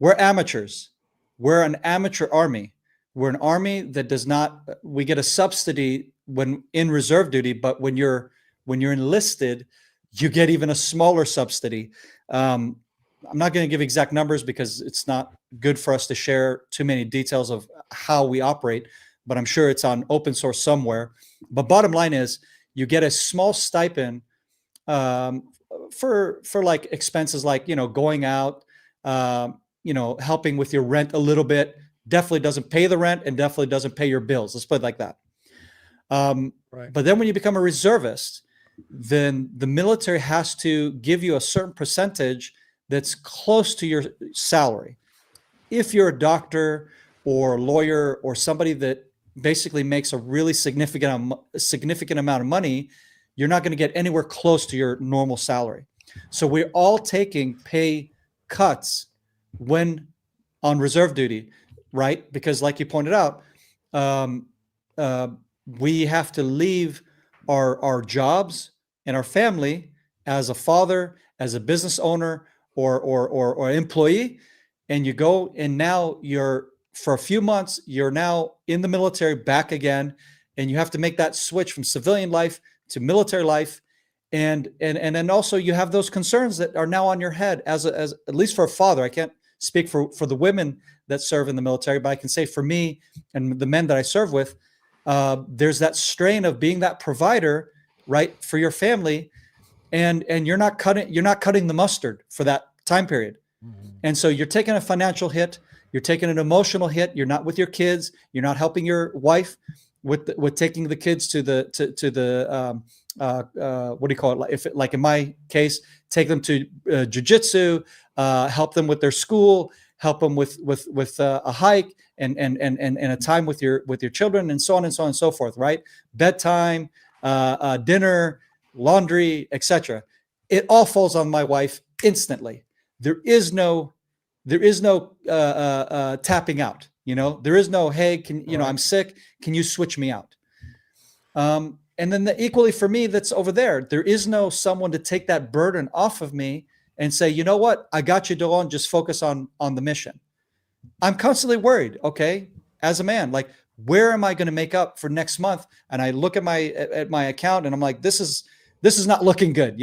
We're amateurs. We're an amateur army. We're an army that does not, we get a subsidy when in reserve duty, but when you're enlisted, you get even a smaller subsidy. I'm not going to give exact numbers because it's not good for us to share too many details of how we operate, but I'm sure it's on open source somewhere. But bottom line is, you get a small stipend for like expenses like, going out, helping with your rent a little bit, definitely doesn't pay the rent and definitely doesn't pay your bills. Let's put it like that. Right. But then when you become a reservist, then the military has to give you a certain percentage that's close to your salary. If you're a doctor or a lawyer or somebody that basically makes a really significant amount of money, you're not going to get anywhere close to your normal salary. So we're all taking pay cuts when on reserve duty, right? Because like you pointed out, we have to leave our jobs and our family as a father, as a business owner, or employee, and you go, and now you're, for a few months, you're now in the military back again, and you have to make that switch from civilian life to military life. And then also you have those concerns that are now on your head as at least for a father. I can't speak for the women that serve in the military, but I can say for me and the men that I serve with, there's that strain of being that provider, right, for your family, and you're not cutting the mustard for that time period. Mm-hmm. And so you're taking a financial hit, you're taking an emotional hit, you're not with your kids, you're not helping your wife with taking the kids to the what do you call it? If like in my case, take them to jiu-jitsu, help them with their school, help them with a hike and a time with your children, and so on and so on and so forth, right? Bedtime, dinner, laundry, etc. It all falls on my wife instantly. There is no tapping out. There is no, hey, I'm sick, can you switch me out? And then equally for me, that's over there. There is no someone to take that burden off of me and say, you know what, I got you, Doron, just focus on the mission. I'm constantly worried, okay, as a man, like, where am I going to make up for next month? And I look at my account and I'm like, this is not looking good.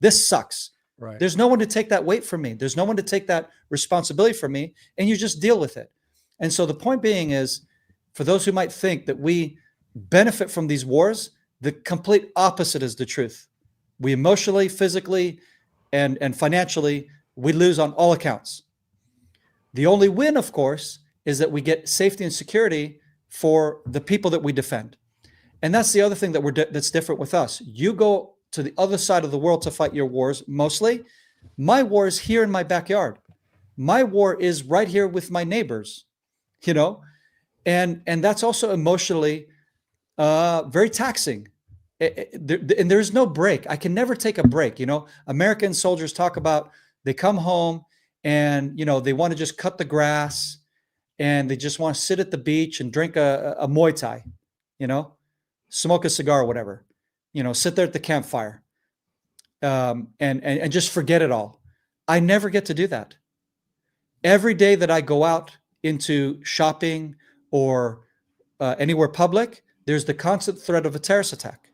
This sucks. Right. There's no one to take that weight from me. There's no one to take that responsibility from me, and you just deal with it. And so the point being is, for those who might think that we benefit from these wars, the complete opposite is the truth. We emotionally, physically, and financially, we lose on all accounts. The only win, of course, is that we get safety and security for the people that we defend. And that's the other thing that's different with us. You go to the other side of the world to fight your wars mostly. My war is here in my backyard. My war is right here with my neighbors, and that's also emotionally very taxing. And there's no break. I can never take a break. American soldiers talk about, they come home and, they want to just cut the grass and they just want to sit at the beach and drink a Muay Thai, smoke a cigar or whatever, sit there at the campfire, and just forget it all. I never get to do that. Every day that I go out into shopping or anywhere public, there's the constant threat of a terrorist attack.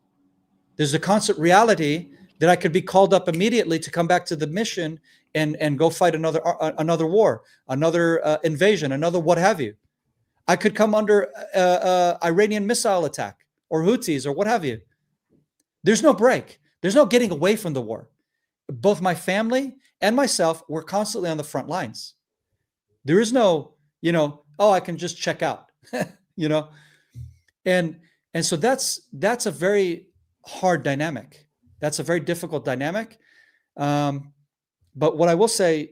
There's the constant reality that I could be called up immediately to come back to the mission and go fight another war, another invasion, another what have you. I could come under Iranian missile attack or Houthis or what have you. There's no break. There's no getting away from the war. Both my family and myself, we're constantly on the front lines. There is no, I can just check out, and so that's a very hard dynamic. That's a very difficult dynamic. But what I will say,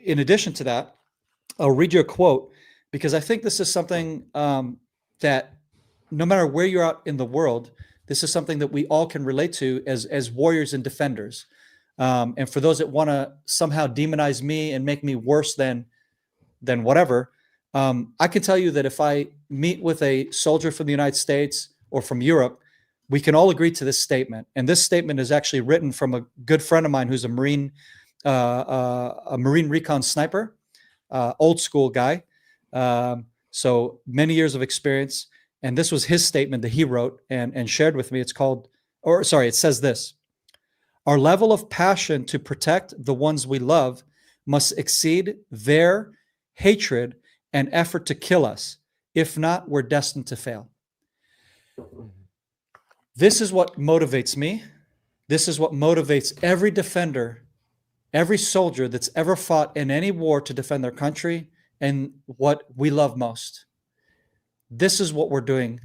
in addition to that, I'll read you a quote, because I think this is something that no matter where you're at in the world, this is something that we all can relate to as warriors and defenders. And for those that want to somehow demonize me and make me worse than whatever, I can tell you that if I meet with a soldier from the United States or from Europe, we can all agree to this statement. And this statement is actually written from a good friend of mine who's a Marine recon sniper, old school guy. So many years of experience. And this was his statement that he wrote and shared with me. It says this: our level of passion to protect the ones we love must exceed their hatred and effort to kill us. If not, we're destined to fail. This is what motivates me. This is what motivates every defender, every soldier that's ever fought in any war to defend their country and what we love most. This is what we're doing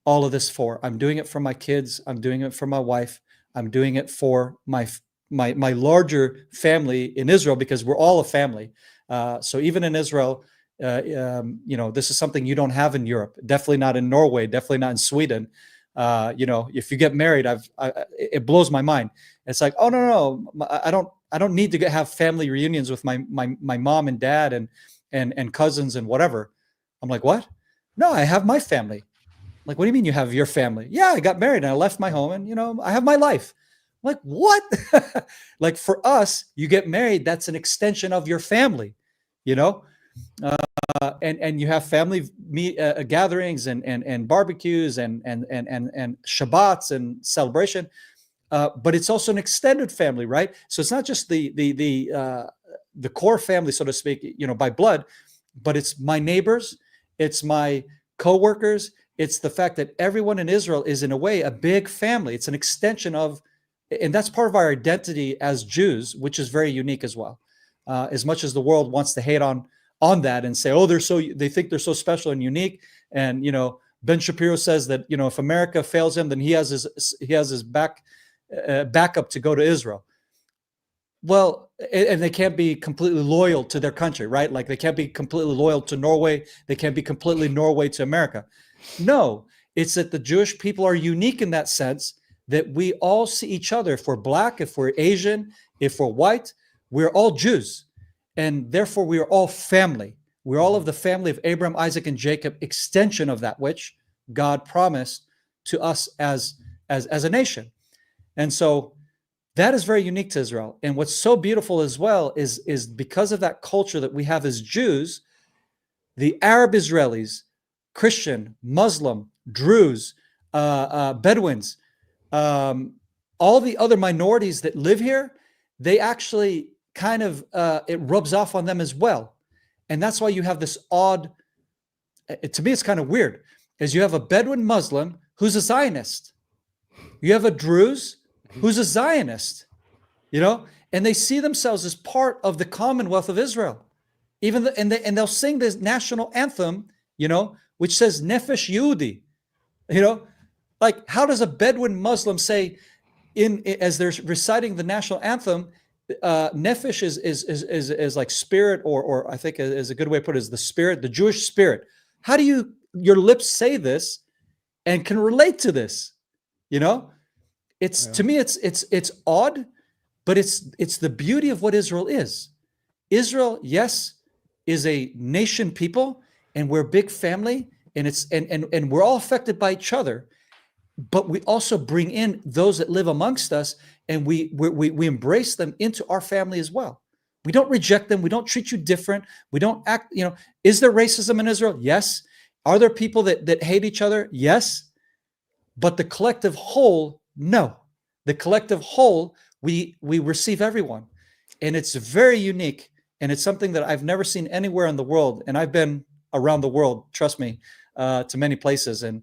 all of this for. I'm doing it for my kids. I'm doing it for my wife. I'm doing it for my larger family in Israel, because we're all a family. So even in Israel, this is something you don't have in Europe. Definitely not in Norway. Definitely not in Sweden. If you get married, it blows my mind. It's like, oh no, I don't need to have family reunions with my mom and dad and cousins and whatever. I'm like, what? No, I have my family. Like, what do you mean you have your family? Yeah, I got married and I left my home and, I have my life. I'm like, what? Like, for us, you get married, that's an extension of your family, and you have family gatherings and barbecues and Shabbats and celebration. But it's also an extended family, right? So it's not just the core family, so to speak, by blood, but it's my neighbors, it's my coworkers. It's the fact that everyone in Israel is, in a way, a big family. It's an extension of, and that's part of our identity as Jews, which is very unique as well. As much as the world wants to hate on that and say, oh, they think they're so special and unique. And, Ben Shapiro says that, if America fails him, then he has his backup to go to Israel. Well, and they can't be completely loyal to their country, right? Like, they can't be completely loyal to Norway. They can't be completely Norway to America. No, it's that the Jewish people are unique in that sense, that we all see each other. If we're black, if we're Asian, if we're white, we're all Jews. And therefore, we are all family. We're all of the family of Abraham, Isaac, and Jacob, extension of that which God promised to us as a nation. And so that is very unique to Israel. And what's so beautiful as well is because of that culture that we have as Jews, the Arab Israelis, Christian, Muslim, Druze, Bedouins, all the other minorities that live here, they actually kind of, it rubs off on them as well. And that's why you have this odd, to me, it's kind of weird, is you have a Bedouin Muslim who's a Zionist. You have a Druze who's a Zionist, and they see themselves as part of the Commonwealth of Israel. And they'll sing this national anthem, which says Nefesh Yehudi, like, how does a Bedouin Muslim say, as they're reciting the national anthem, Nefesh is like spirit, or I think is a good way to put it, is the spirit, the Jewish spirit. How do your lips say this and can relate to this? To me, it's odd, but it's the beauty of what Israel is. Israel, yes, is a nation people, and we're a big family, and we're all affected by each other. But we also bring in those that live amongst us, and we embrace them into our family as well. We don't reject them. We don't treat you different. We don't act, is there racism in Israel? Yes. Are there people that hate each other? Yes. But the collective whole, no. The collective whole, we receive everyone. And it's very unique. And it's something that I've never seen anywhere in the world. And I've been around the world, trust me, to many places, and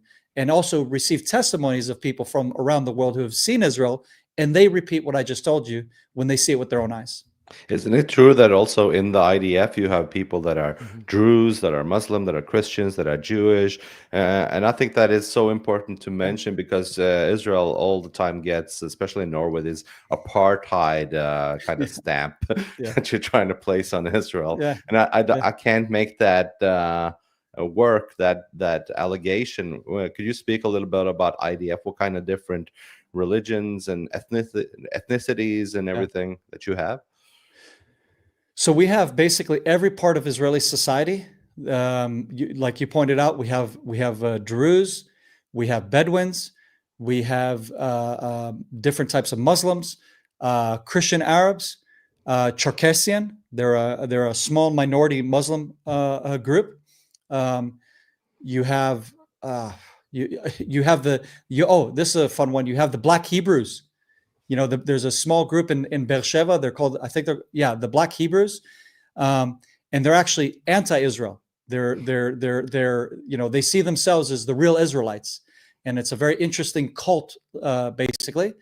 also received testimonies of people from around the world who have seen Israel, and they repeat what I just told you when they see it with their own eyes. Isn't it true that also in the IDF you have people that are Druze, that are Muslim, that are Christians, that are Jewish? And I think that is so important to mention, because Israel all the time gets, especially in Norway, this apartheid kind of stamp that you're trying to place on Israel. Yeah. And I can't make that work, that allegation. Could you speak a little bit about IDF? What kind of different religions and ethnicities and everything that you have? So we have basically every part of Israeli society. Like you pointed out, we have Druze, we have Bedouins, we have different types of Muslims, Christian Arabs, Cherkessian. They're a small minority Muslim group. You have this is a fun one. You have the Black Hebrews. There's a small group in Beersheba. They're called, the Black Hebrews, and they're actually anti-Israel. They see themselves as the real Israelites, and it's a very interesting cult, basically.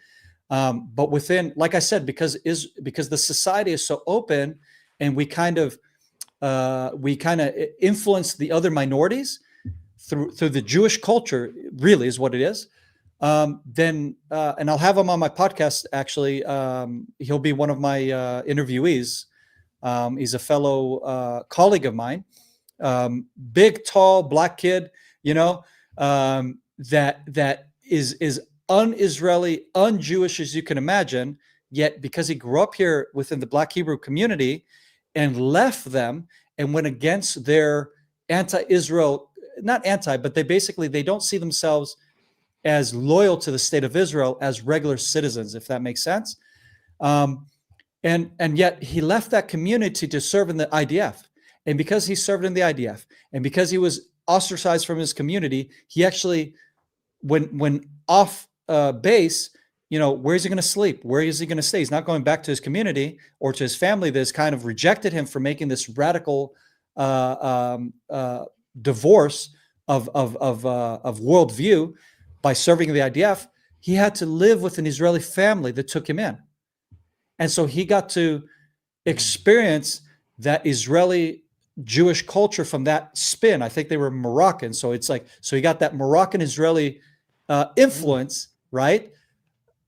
But within, like I said, because the society is so open, and we kind of we kind of influence the other minorities through the Jewish culture, really is what it is. Then and I'll have him on my podcast. Actually, he'll be one of my interviewees. He's a fellow colleague of mine, big, tall, black kid. You know, that is un-Israeli, un-Jewish as you can imagine. Yet, because he grew up here within the Black Hebrew community and left them and went against their anti-Israel, not anti, but they don't see themselves as loyal to the state of Israel as regular citizens, if that makes sense. And yet he left that community to serve in the IDF. And because he served in the IDF and because he was ostracized from his community, he actually, when off base, you know, where is he going to sleep? Where is he going to stay? He's not going back to his community or to his family that has kind of rejected him for making this radical divorce of worldview by serving in the IDF. He had to live with an Israeli family that took him in. And so he got to experience that Israeli Jewish culture from that spin. I think they were Moroccan. So it's like, so he got that Moroccan Israeli influence, right?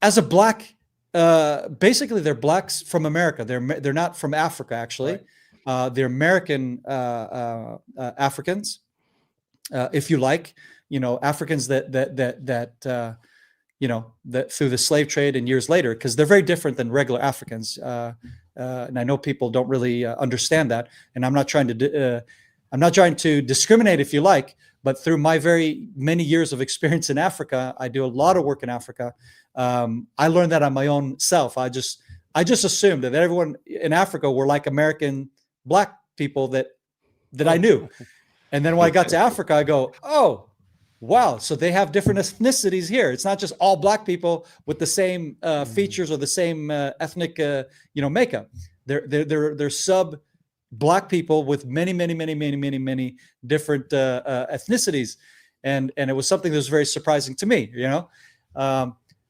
As a black, basically they're blacks from America. They're not from Africa, actually. Right. They're American Africans, if you like, you know, Africans that you know, that through the slave trade and years later, because they're very different than regular Africans. And I know people don't really understand that. And I'm not trying to discriminate, if you like, but through my very many years of experience in Africa, I do a lot of work in Africa. I learned that on my own self. I just assumed that everyone in Africa were like American black people that I knew. And then when I got to Africa, I go, oh, wow. So they have different ethnicities here. It's not just all black people with the same features or the same ethnic, makeup. They're sub black people with many different ethnicities. And it was something that was very surprising to me, you know?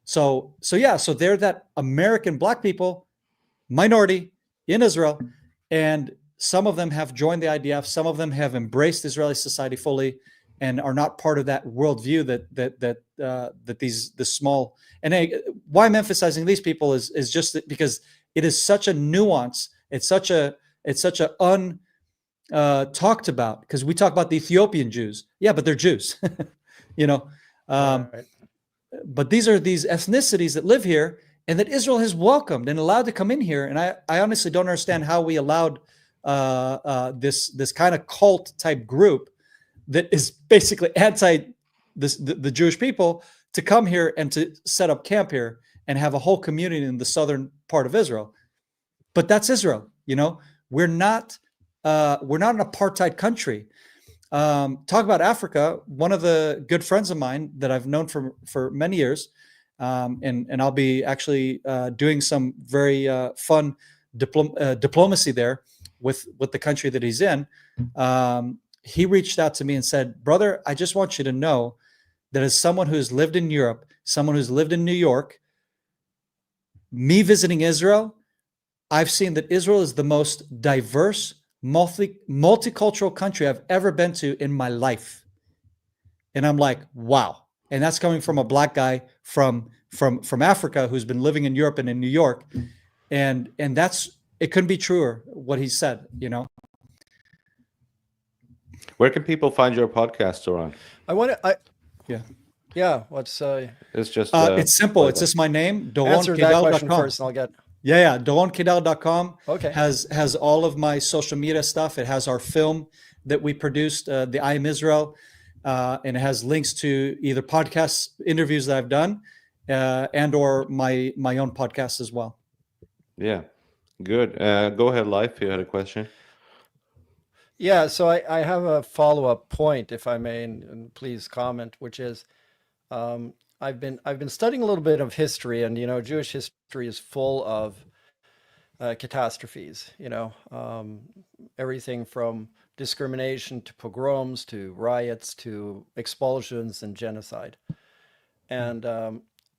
So they're that American black people minority in Israel, and some of them have joined the IDF. Some of them have embraced Israeli society fully and are not part of that worldview that the small. And why I'm emphasizing these people is just that because it is such a nuance. It's such a talked about, because we talk about the Ethiopian Jews. Yeah, but they're Jews, you know. Right. But these are these ethnicities that live here and that Israel has welcomed and allowed to come in here. And I honestly don't understand how we allowed this kind of cult type group that is basically anti the Jewish people to come here and to set up camp here and have a whole community in the southern part of Israel. But that's Israel, you know. We're not an apartheid country. Talk about Africa. One of the good friends of mine that I've known for many years, and I'll be actually doing some very fun diplomacy there with the country that he's in. He reached out to me and said, "Brother, I just want you to know that as someone who's lived in Europe, someone who's lived in New York, me visiting Israel, I've seen that Israel is the most diverse, multicultural country I've ever been to in my life." And I'm like, wow. And that's coming from a black guy from Africa who's been living in Europe and in New York. And it couldn't be truer what he said, you know. Where can people find your podcast, Doron? Yeah. What's it's just it's simple. It's just my name, answer that question first, and I'll get. Yeah. DoronKeidar.com Okay. has all of my social media stuff. It has our film that we produced, the I Am Israel, and it has links to either podcast interviews that I've done and or my own podcast as well. Yeah, good. Go ahead, Life. You had a question. Yeah, so I have a follow-up point, if I may, and please comment, which is I've been studying a little bit of history, and you know, Jewish history is full of catastrophes. You know, everything from discrimination to pogroms to riots to expulsions and genocide. And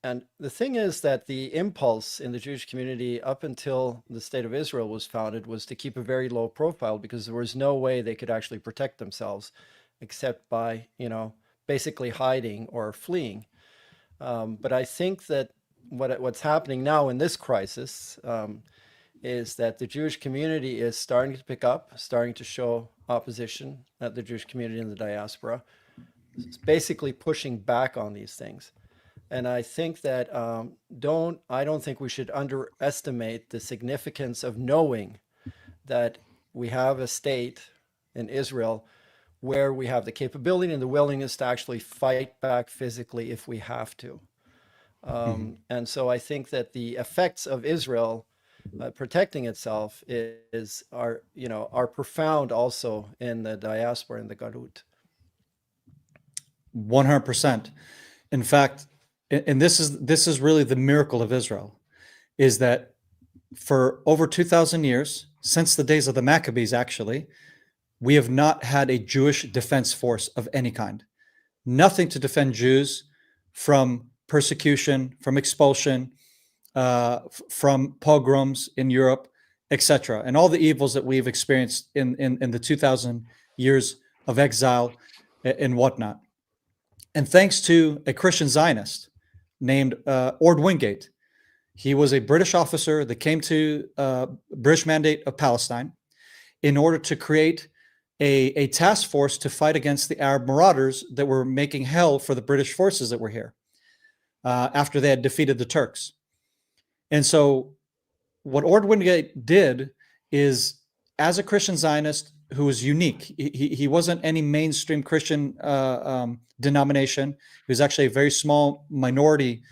and the thing is that the impulse in the Jewish community up until the state of Israel was founded was to keep a very low profile, because there was no way they could actually protect themselves except by, basically hiding or fleeing. But I think that what's happening now in this crisis is that the Jewish community is starting to pick up, starting to show opposition at the Jewish community in the diaspora. It's basically pushing back on these things. And I think that I don't think we should underestimate the significance of knowing that we have a state in Israel where we have the capability and the willingness to actually fight back physically if we have to. And so I think that the effects of Israel protecting itself are profound also in the diaspora, in the Galut. 100%. In fact, and this is really the miracle of Israel, is that for over 2,000 years, since the days of the Maccabees, actually, we have not had a Jewish defense force of any kind. Nothing to defend Jews from persecution, from expulsion, from pogroms in Europe, etc., and all the evils that we've experienced in the 2,000 years of exile and whatnot. And thanks to a Christian Zionist named Ord Wingate, he was a British officer that came to British Mandate of Palestine in order to create a task force to fight against the Arab marauders that were making hell for the British forces that were here after they had defeated the Turks. And so what Ord Wingate did is, as a Christian Zionist who was unique, he wasn't any mainstream Christian denomination. He was actually a very small minority.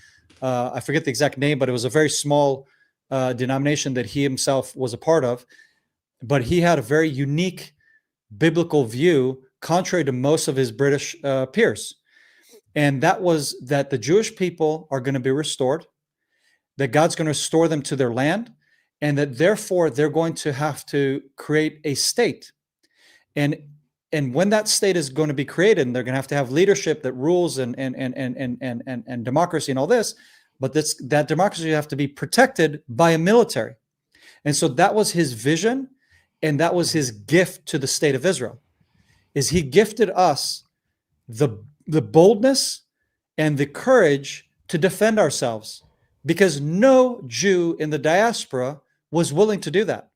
I forget the exact name, but it was a very small denomination that he himself was a part of. But he had a very unique biblical view, contrary to most of his British peers. And that was that the Jewish people are going to be restored, that God's going to restore them to their land, and that therefore they're going to have to create a state. And when that state is going to be created, and they're going to have leadership that rules and democracy and all this, but that democracy have to be protected by a military. And so that was his vision, and that was his gift to the state of Israel, is he gifted us the boldness and the courage to defend ourselves, because no Jew in the diaspora was willing to do that.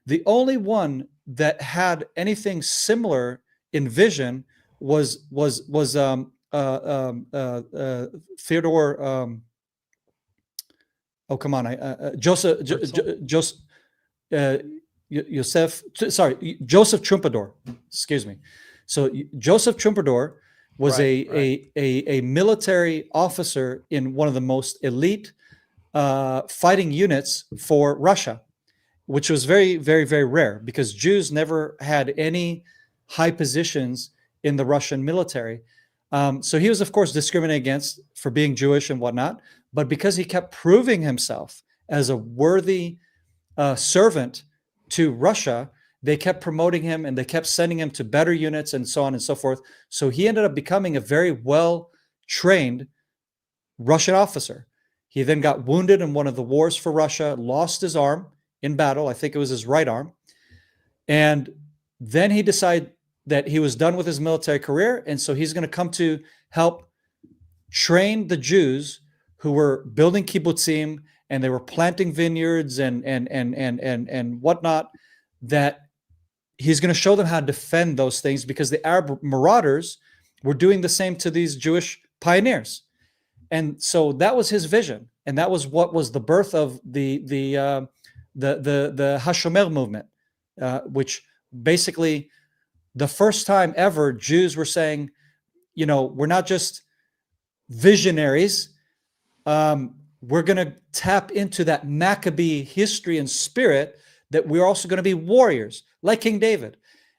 The only one that had anything similar in vision was Theodore. Joseph Trumpeldor. Excuse me. So Joseph Trumpeldor was a military officer in one of the most elite fighting units for Russia, which was very, very, very rare, because Jews never had any high positions in the Russian military. So he was, of course, discriminated against for being Jewish and whatnot, but because he kept proving himself as a worthy servant to Russia, they kept promoting him and they kept sending him to better units and so on and so forth. So he ended up becoming a very well-trained Russian officer. He then got wounded in one of the wars for Russia, lost his arm in battle. I think it was his right arm. And then he decided that he was done with his military career. And so he's going to come to help train the Jews who were building kibbutzim, and they were planting vineyards and whatnot, that he's going to show them how to defend those things, because the Arab marauders were doing the same to these Jewish pioneers. And so that was his vision. And that was what was the birth of the Hashomer movement, which basically the first time ever Jews were saying, we're not just visionaries. We're going to tap into that Maccabee history and spirit, that we're also going to be warriors like King David.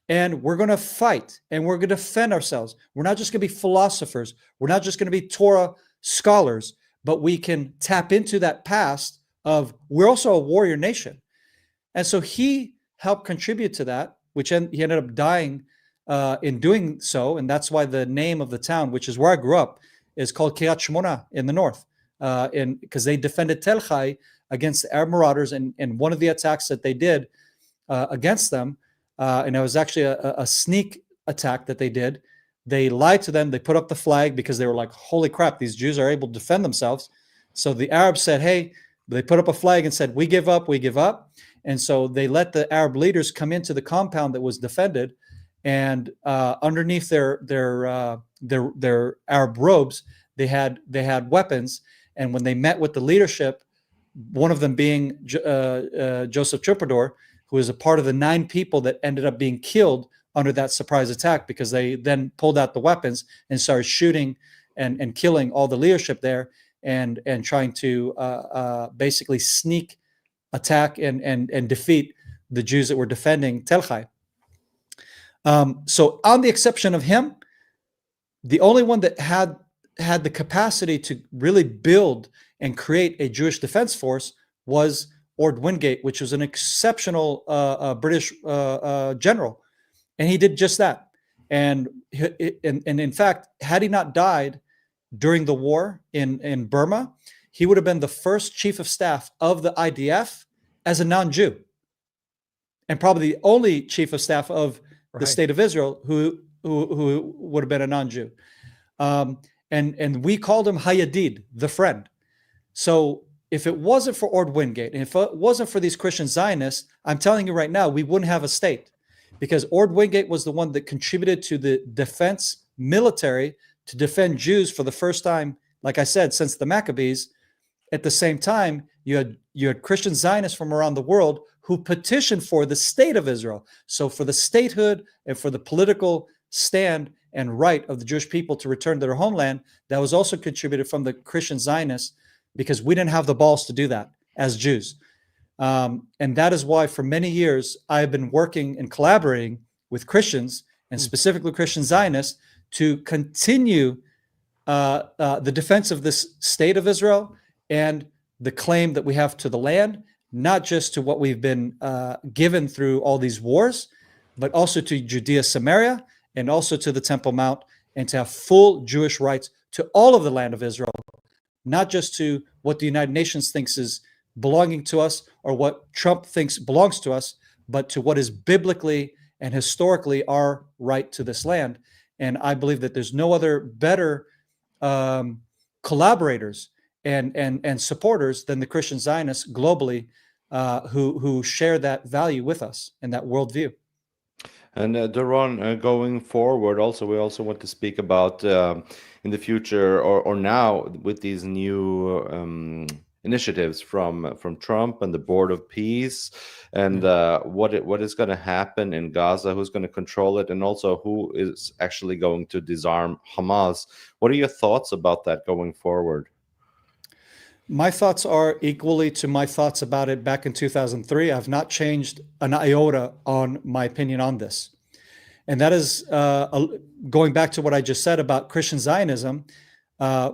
And we're going to fight, and we're going to defend ourselves. We're not just going to be philosophers. We're not just going to be Torah scholars, but we can tap into that past of we're also a warrior nation. And so he helped contribute to that, which he ended up dying in doing so. And that's why the name of the town, which is where I grew up, is called Kiryat Shmona in the north. because they defended Tel Hai against the Arab marauders, and one of the attacks that they did against them, and it was actually a sneak attack that they did. They lied to them. They put up the flag because they were like, holy crap, these Jews are able to defend themselves. So the Arabs said, hey, they put up a flag and said, we give up, we give up. And so they let the Arab leaders come into the compound that was defended, and underneath their Arab robes, they had weapons. And when they met with the leadership, one of them being Joseph Troubadour, who is a part of the 9 people that ended up being killed under that surprise attack, because they then pulled out the weapons and started shooting and killing all the leadership there, and trying to basically sneak attack and defeat the Jews that were defending Tel Hai. So on the exception of him, the only one that had the capacity to really build and create a Jewish defense force was Ord Wingate, which was an exceptional British general. And he did just that. And in fact, had he not died during the war in Burma, he would have been the first chief of staff of the IDF as a non-Jew, and probably the only chief of staff of the state of Israel who would have been a non-Jew. And we called him Hayadid, the friend. So if it wasn't for Ord Wingate, and if it wasn't for these Christian Zionists, I'm telling you right now, we wouldn't have a state, because Ord Wingate was the one that contributed to the defense military to defend Jews for the first time, like I said, since the Maccabees. At the same time, you had Christian Zionists from around the world who petitioned for the state of Israel. So for the statehood and for the political stand and right of the Jewish people to return to their homeland, that was also contributed from the Christian Zionists, because we didn't have the balls to do that as Jews. And that is why for many years I've been working and collaborating with Christians, and specifically Christian Zionists, to continue the defense of this state of Israel and the claim that we have to the land, not just to what we've been given through all these wars, but also to Judea, Samaria, and also to the Temple Mount, and to have full Jewish rights to all of the land of Israel, not just to what the United Nations thinks is belonging to us or what Trump thinks belongs to us, but to what is biblically and historically our right to this land. And I believe that there's no other better collaborators and supporters than the Christian Zionists globally, who share that value with us and that worldview. And Doron, going forward, we also want to speak about in the future or now with these new initiatives from Trump and the Board of Peace, and what is going to happen in Gaza, who's going to control it, and also who is actually going to disarm Hamas. What are your thoughts about that going forward? My thoughts are equally to my thoughts about it back in 2003. I've not changed an iota on my opinion on this. And that is going back to what I just said about Christian Zionism,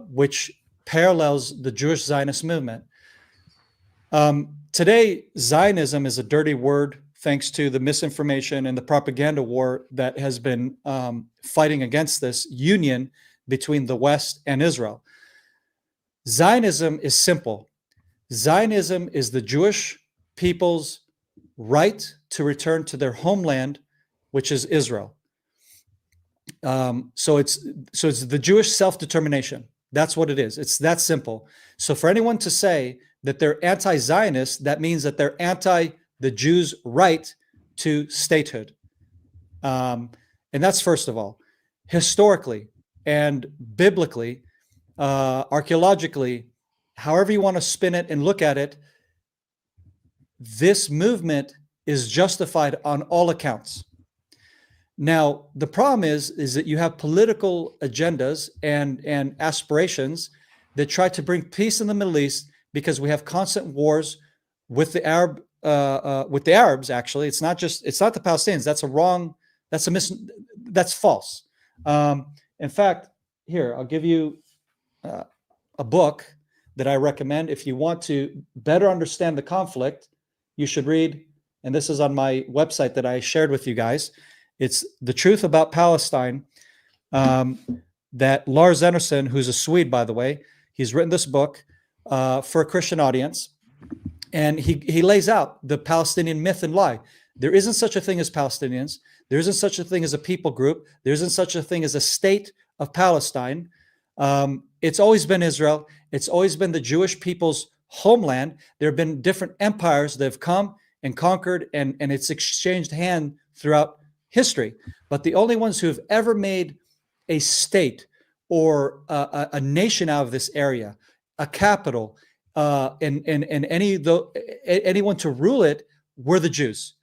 which parallels the Jewish Zionist movement. Today, Zionism is a dirty word, thanks to the misinformation and the propaganda war that has been fighting against this union between the West and Israel. Zionism is simple. Zionism is the Jewish people's right to return to their homeland, which is Israel. So it's the Jewish self-determination. That's what it is. It's that simple. So for anyone to say that they're anti-Zionist, that means that they're anti the Jews' right to statehood. And that's first of all. Historically and biblically, archaeologically, however you want to spin it and look at it, this movement is justified on all accounts. Now, the problem is that you have political agendas and aspirations that try to bring peace in the Middle East, because we have constant wars with the Arabs. Actually, it's not the Palestinians. That's false. In fact, here, I'll give you a book that I recommend. If you want to better understand the conflict, you should read, and this is on my website that I shared with you guys. It's The Truth About Palestine, that Lars Anderson, who's a Swede, by the way, he's written this book. for a Christian audience. And he lays out the Palestinian myth and lie. There isn't such a thing as Palestinians. There isn't such a thing as a people group. There isn't such a thing as a state of Palestine. It's always been Israel. It's always been the Jewish people's homeland. There have been different empires that have come and conquered, and it's exchanged hand throughout history. But the only ones who have ever made a state or a nation out of this area, a capital, and anyone to rule it, were the Jews.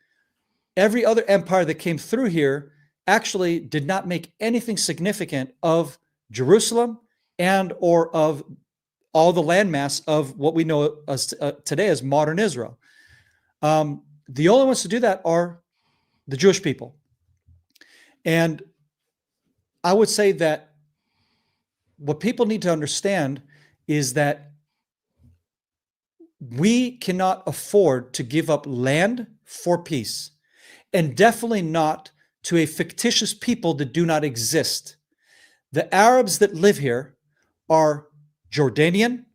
Every other empire that came through here actually did not make anything significant of Jerusalem and or of all the landmass of what we know as today as modern Israel. The only ones to do that are the Jewish people. And I would say that what people need to understand is that we cannot afford to give up land for peace, and definitely not to a fictitious people that do not exist. The Arabs that live here are Jordanian,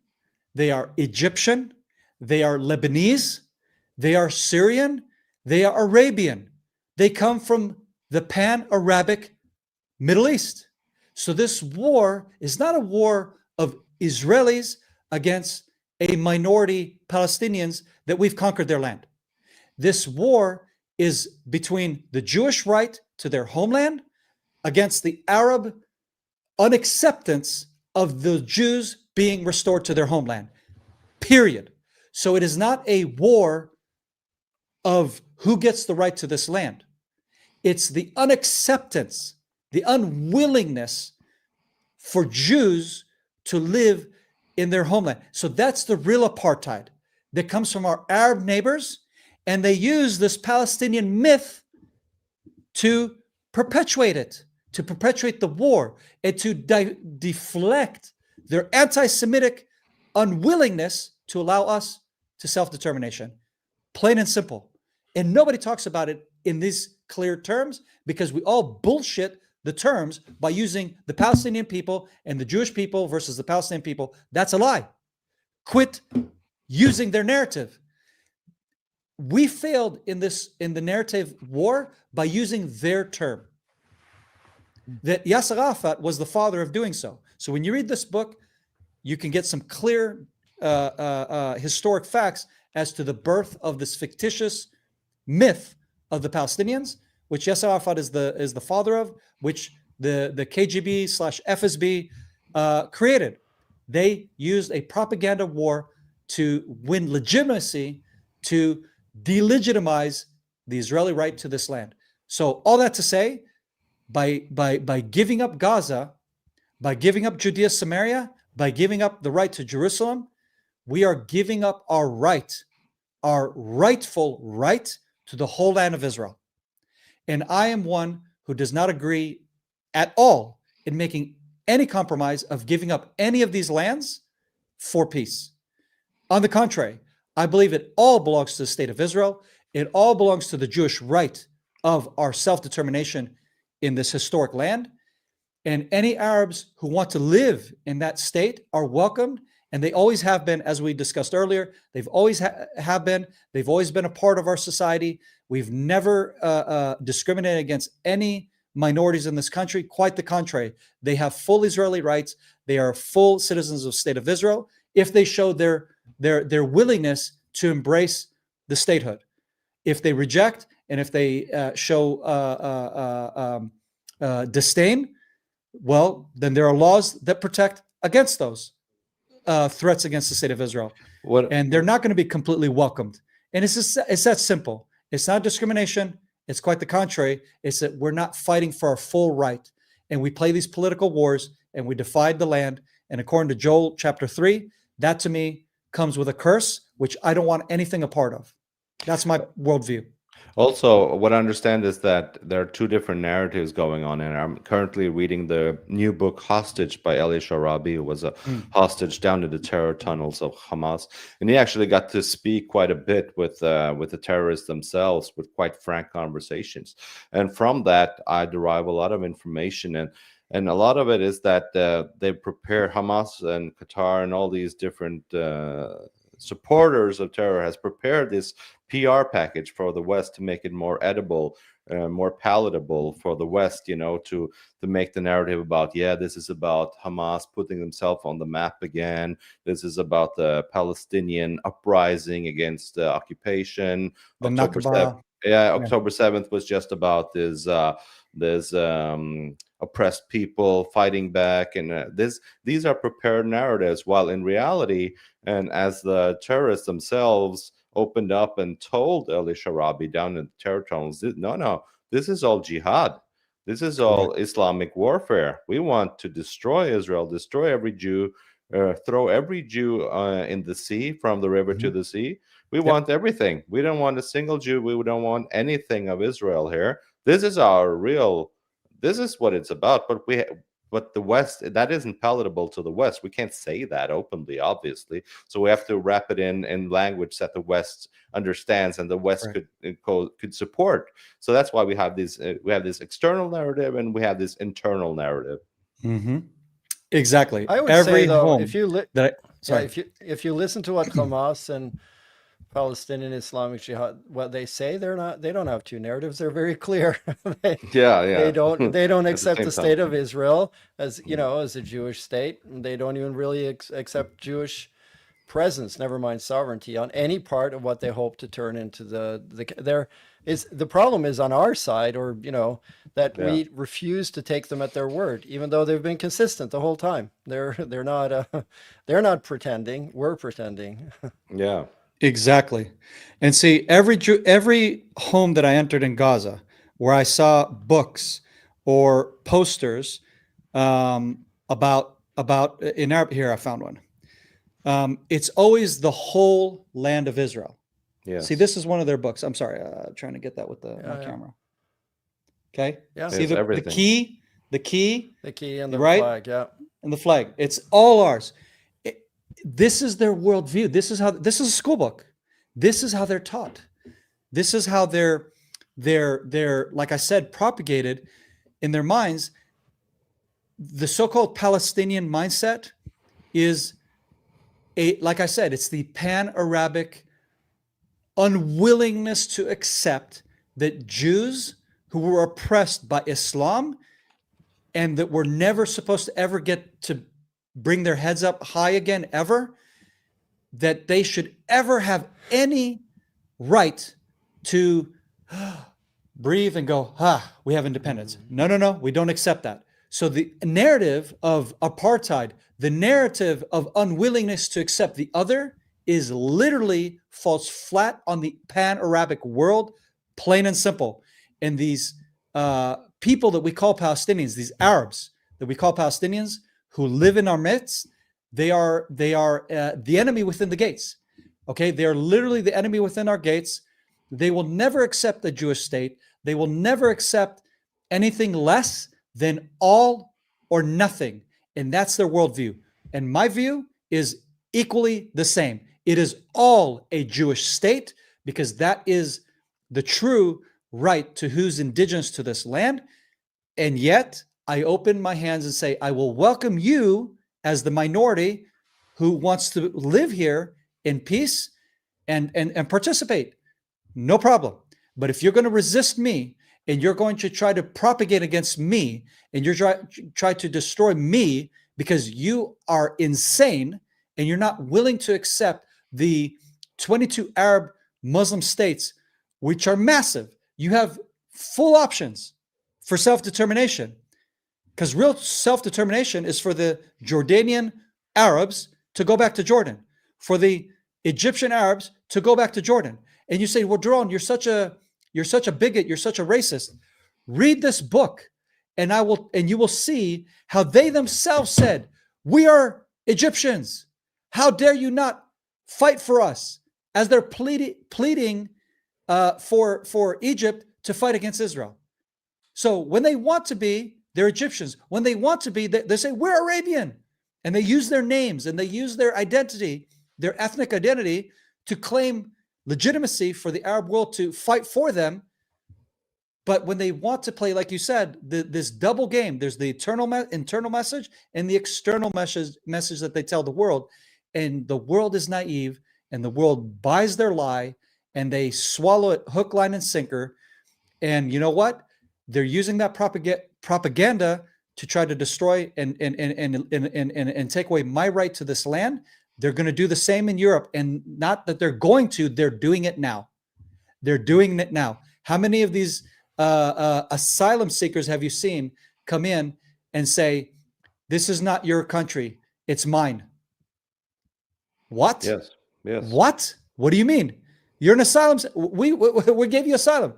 they are Egyptian, they are Lebanese, they are Syrian, they are Arabian. They come from the Pan-Arabic Middle East. So this war is not a war of Israelis against a minority Palestinians that we've conquered their land. This war is between the Jewish right to their homeland against the Arab unacceptance of the Jews being restored to their homeland, period. So it is not a war of who gets the right to this land. It's the unacceptance, the unwillingness for Jews to live in their homeland. So that's the real apartheid that comes from our Arab neighbors, and they use this Palestinian myth to perpetuate it, to perpetuate the war, and to deflect their anti-Semitic unwillingness to allow us to self-determination. Plain and simple. And nobody talks about it in these clear terms because we all bullshit the terms by using the Palestinian people and the Jewish people versus the Palestinian people. That's a lie. Quit using their narrative. We failed in the narrative war by using their term. That Yasser Arafat was the father of doing so. So when you read this book, you can get some clear historic facts as to the birth of this fictitious myth of the Palestinians, which Yasser Arafat is the father of, which the KGB/FSB created. They used a propaganda war to win legitimacy, to delegitimize the Israeli right to this land. So all that to say, by giving up Gaza, by giving up Judea, Samaria, by giving up the right to Jerusalem, we are giving up our right, our rightful right to the whole land of Israel. And I am one who does not agree at all in making any compromise of giving up any of these lands for peace. On the contrary, I believe it all belongs to the state of Israel. It all belongs to the Jewish right of our self-determination in this historic land. And any Arabs who want to live in that state are welcomed. And they always have been, as we discussed earlier. They've always have been. They've always been a part of our society. We've never discriminated against any minorities in this country. Quite the contrary. They have full Israeli rights. They are full citizens of the state of Israel if they show their willingness to embrace the statehood. If they reject and if they show disdain, well, then there are laws that protect against those threats against the state of Israel. And they're not going to be completely welcomed. And it's that simple. It's not discrimination. It's quite the contrary. It's that we're not fighting for our full right. And we play these political wars and we divide the land. And according to Joel chapter 3, that to me comes with a curse, which I don't want anything a part of. That's my worldview. Also, what I understand is that there are two different narratives going on, and I'm currently reading the new book Hostage by Elie Sharabi, who was a hostage down in the terror tunnels of Hamas, and he actually got to speak quite a bit with the terrorists themselves, with quite frank conversations, and from that I derive a lot of information. And and a lot of it is that they prepare Hamas and Qatar and all these different supporters of terror has prepared this PR package for the West to make it more edible, more palatable for the West, to make the narrative about, yeah, this is about Hamas putting themselves on the map again. This is about the Palestinian uprising against the occupation. The October Nakba. 7th, October 7th was just about this oppressed people fighting back, and these are prepared narratives, while in reality, and as the terrorists themselves opened up and told Ali Sharabi down in the terror tunnels, no, this is all jihad. This is all Islamic warfare. We want to destroy Israel, destroy every Jew, throw every Jew in the sea, from the river to the sea. We want everything. We don't want a single Jew. We don't want anything of Israel here. This is this is what it's about. But the West, that isn't palatable to the West. We can't say that openly, obviously. So we have to wrap it in language that the West understands and the West could support. So that's why we have this external narrative and we have this internal narrative. Mm-hmm. Exactly. I would say though, if you listen to what Hamas and Palestinian Islamic Jihad, what they say, they don't have two narratives. They're very clear. They don't accept the state of Israel as, as a Jewish state. They don't even really accept Jewish presence, never mind sovereignty, on any part of what they hope to turn into the problem is on our side, or that we refuse to take them at their word, even though they've been consistent the whole time. They're not pretending. We're pretending. Yeah. Exactly. And see, every home that I entered in Gaza, where I saw books or posters about in Arabic, here I found one. It's always the whole land of Israel. Yeah. See, this is one of their books. I'm sorry, trying to get that with my camera. Okay. Yeah. See the key and the flag. Yeah. And the flag. It's all ours. This is their worldview. This is a school book. This is how they're taught. This is how they're like I said, propagated in their minds. The so-called Palestinian mindset is like I said, it's the pan-Arabic unwillingness to accept that Jews who were oppressed by Islam and that were never supposed to ever get to bring their heads up high again ever, that they should ever have any right to breathe and go, we have independence. No, we don't accept that. So the narrative of apartheid, the narrative of unwillingness to accept the other, is literally falls flat on the pan-Arabic world, plain and simple. And these people that we call Palestinians, these Arabs that we call Palestinians, who live in our midst, they are the enemy within the gates. Okay, they are literally the enemy within our gates. They will never accept a Jewish state. They will never accept anything less than all or nothing, and that's their worldview. And my view is equally the same. It is all a Jewish state, because that is the true right to who's indigenous to this land. And yet I open my hands and say, I will welcome you as the minority who wants to live here in peace and participate. No problem. But if you're going to resist me and you're going to try to propagate against me and you're try to destroy me because you are insane and you're not willing to accept the 22 Arab Muslim states, which are massive, you have full options for self-determination. Because real self-determination is for the Jordanian Arabs to go back to Jordan, for the Egyptian Arabs to go back to Jordan. And you say, well, Doron, you're such a bigot, you're such a racist. Read this book, and you will see how they themselves said, we are Egyptians. How dare you not fight for us, as they're pleading for Egypt to fight against Israel. So when they want to be, they're Egyptians. When they want to be, they say, we're Arabian. And they use their names and they use their identity, their ethnic identity, to claim legitimacy for the Arab world to fight for them. But when they want to play, like you said, this double game, there's the internal message and the external message that they tell the world. And the world is naive, and the world buys their lie, and they swallow it hook, line, and sinker. And you know what? They're using that propaganda to try to destroy and take away my right to this land. They're going to do the same in Europe. And not that they're going to, they're doing it now. They're doing it now. How many of these asylum seekers have you seen come in and say, this is not your country, it's mine? What? Yes. Yes. What? What do you mean? You're an asylum. We gave you asylum.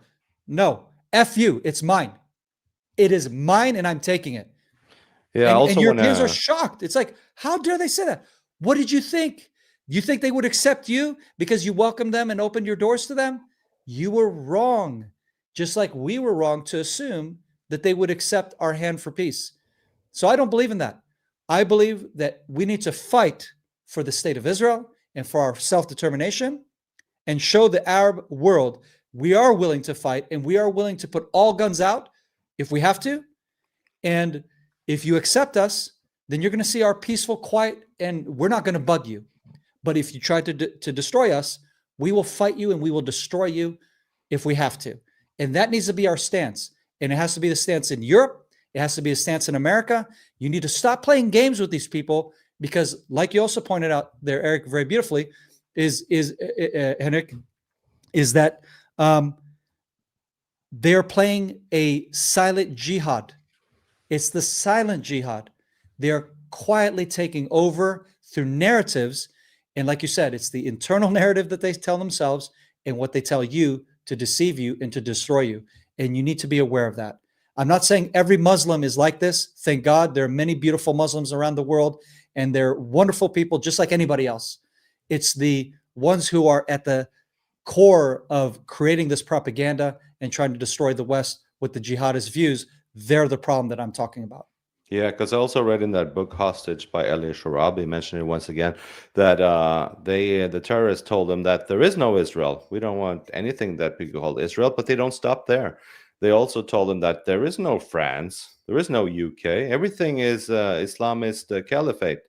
No, F you. It's mine. It is mine, and I'm taking it. Yeah. And Europeans are shocked. It's like, how dare they say that? What did you think? You think they would accept you because you welcomed them and opened your doors to them? You were wrong. Just like we were wrong to assume that they would accept our hand for peace. So I don't believe in that. I believe that we need to fight for the state of Israel and for our self-determination, and show the Arab world we are willing to fight, and we are willing to put all guns out if we have to. And if you accept us, then you're going to see our peaceful, quiet, and we're not going to bug you. But if you try to destroy us, we will fight you and we will destroy you if we have to. And that needs to be our stance. And it has to be the stance in Europe. It has to be a stance in America. You need to stop playing games with these people, because, like you also pointed out there, Eric, very beautifully, Henrik, is that they're playing a silent jihad. It's the silent jihad. They're quietly taking over through narratives. And like you said, it's the internal narrative that they tell themselves and what they tell you to deceive you and to destroy you. And you need to be aware of that. I'm not saying every Muslim is like this. Thank God there are many beautiful Muslims around the world, and they're wonderful people just like anybody else. It's the ones who are at the core of creating this propaganda and trying to destroy the West with the jihadist views. They're the problem that I'm talking about. Yeah, because I also read in that book Hostage by Elie Sharabi, mentioning it once again, that the terrorists told them that there is no Israel. We don't want anything that we call Israel, but they don't stop there. They also told them that there is no France, there is no UK. Everything is Islamist caliphate.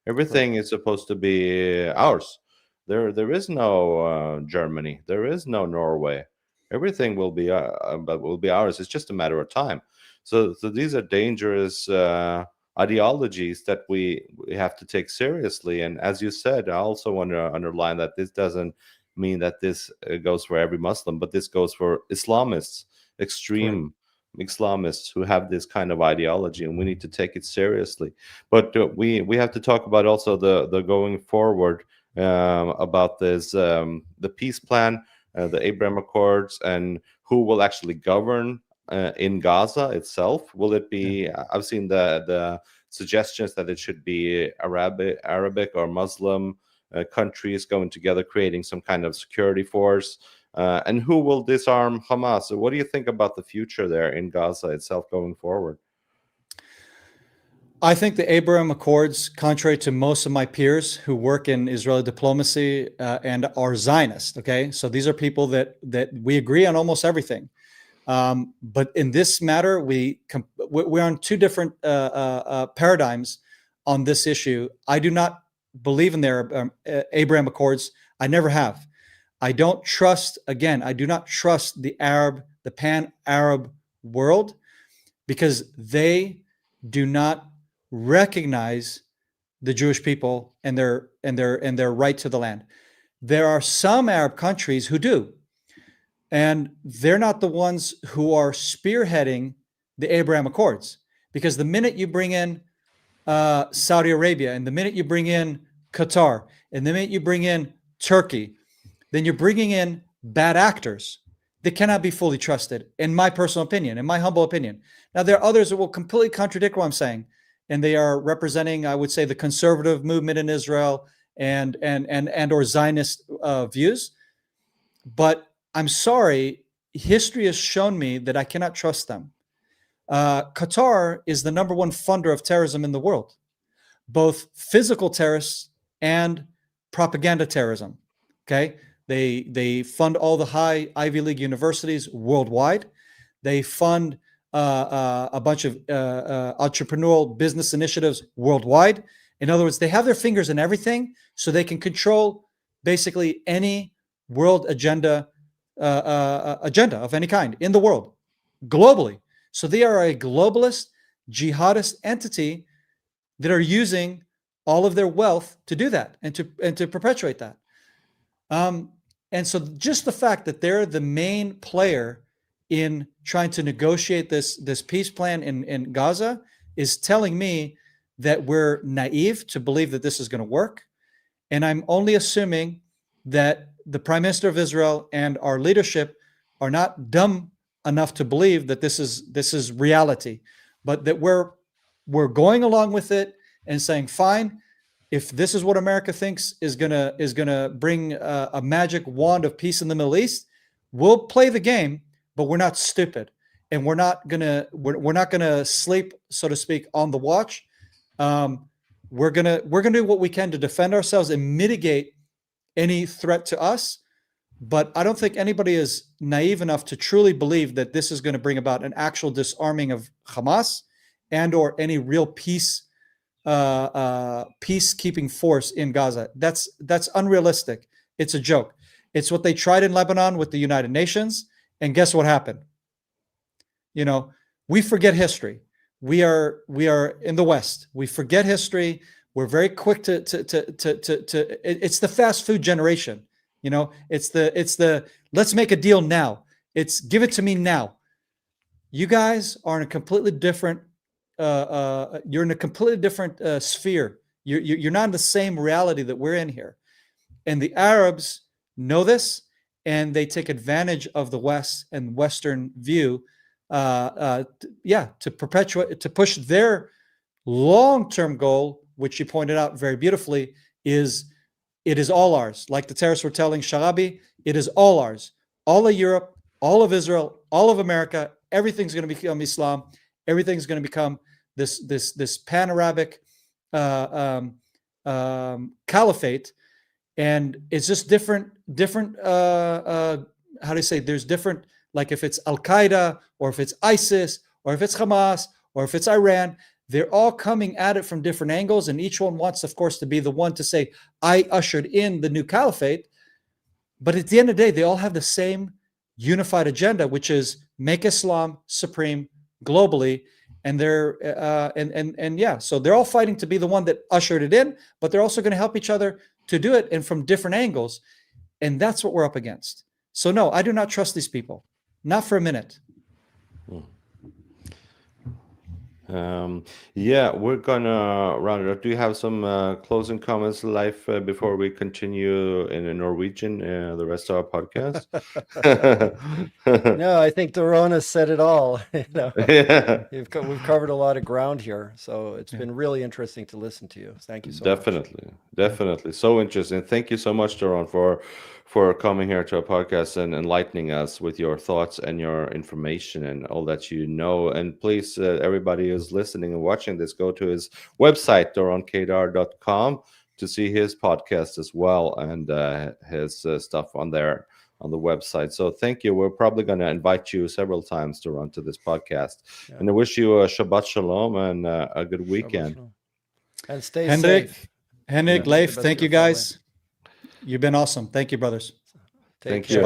Everything is supposed to be ours. There is no Germany. There is no Norway. Everything will be ours. It's just a matter of time. So these are dangerous ideologies that we have to take seriously. And as you said, I also want to underline that this doesn't mean that this goes for every Muslim, but this goes for Islamists, extreme Islamists who have this kind of ideology, and we need to take it seriously. But we have to talk about also the going forward about this the peace plan, the Abraham Accords, and who will actually govern in Gaza itself. Will it be? I've seen the suggestions that it should be Arabic or Muslim countries going together, creating some kind of security force. And who will disarm Hamas? So what do you think about the future there in Gaza itself going forward? I think the Abraham Accords, contrary to most of my peers who work in Israeli diplomacy and are Zionist, okay? So these are people that we agree on almost everything. But in this matter, we're on two different paradigms on this issue. I do not believe in their Abraham Accords. I never have. I don't trust, again, I do not trust the pan-Arab world, because they do not recognize the Jewish people and their right to the land. There are some Arab countries who do, and they're not the ones who are spearheading the Abraham Accords, because the minute you bring in Saudi Arabia, and the minute you bring in Qatar, and the minute you bring in Turkey, then you're bringing in bad actors that cannot be fully trusted, in my personal opinion, in my humble opinion. Now, there are others that will completely contradict what I'm saying, and they are representing, I would say, the conservative movement in Israel and or Zionist views. But I'm sorry, history has shown me that I cannot trust them. Qatar is the #1 funder of terrorism in the world, both physical terrorists and propaganda terrorism. Okay, they fund all the high Ivy League universities worldwide. They fund a bunch of entrepreneurial business initiatives worldwide. In other words, they have their fingers in everything, so they can control basically any world agenda of any kind in the world, globally. So they are a globalist, jihadist entity that are using all of their wealth to do that and to perpetuate that. And so just the fact that they're the main player in trying to negotiate this peace plan in Gaza is telling me that we're naive to believe that this is going to work. And I'm only assuming that the Prime Minister of Israel and our leadership are not dumb enough to believe that this is reality, but that we're going along with it and saying, fine, if this is what America thinks is gonna bring a magic wand of peace in the Middle East, we'll play the game, but we're not stupid, and we're not gonna sleep, so to speak, on the watch. We're gonna do what we can to defend ourselves and mitigate any threat to us. But I don't think anybody is naive enough to truly believe that this is going to bring about an actual disarming of Hamas and or any real peacekeeping force in Gaza. That's unrealistic. It's a joke. It's what they tried in Lebanon with the United Nations, and guess what happened? You know, we forget history. We are in the West. We forget history. We're very quick to it's the fast food generation. You know, it's the let's make a deal now. It's give it to me now. You guys are in a completely different you're in a completely different sphere. You're not in the same reality that we're in here. And the Arabs know this, and they take advantage of the West and Western view to perpetuate, to push their long-term goal, which you pointed out very beautifully, is it is all ours. Like the terrorists were telling Sharabi, it is all ours. All of Europe, all of Israel, all of America, everything's going to become Islam. Everything's going to become this pan-Arabic caliphate. And it's just different, how do you say, there's different, like if it's Al-Qaeda or if it's ISIS or if it's Hamas or if it's Iran, they're all coming at it from different angles. And each one wants, of course, to be the one to say, I ushered in the new caliphate. But at the end of the day, they all have the same unified agenda, which is make Islam supreme globally. And they're, so they're all fighting to be the one that ushered it in, but they're also going to help each other to do it, and from different angles. And that's what we're up against. So no, I do not trust these people. Not for a minute. We're gonna round it up. Do you have some closing comments, Leif, before we continue in Norwegian the rest of our podcast? No, I think Doron has said it all. Yeah, We've covered a lot of ground here, so it's been really interesting to listen to you. Thank you so much. Definitely, so interesting. Thank you so much, Doron, for coming here to our podcast and enlightening us with your thoughts and your information and all that you know. And please, everybody who's listening and watching this, go to his website, doronkeidar.com, to see his podcast as well, and his stuff on there on the website. So thank you. We're probably going to invite you several times to run to this podcast. Yeah. And I wish you a Shabbat Shalom and a good weekend. And stay Henrik, safe. Leif, thank you guys. You've been awesome. Thank you, brothers. Thank you.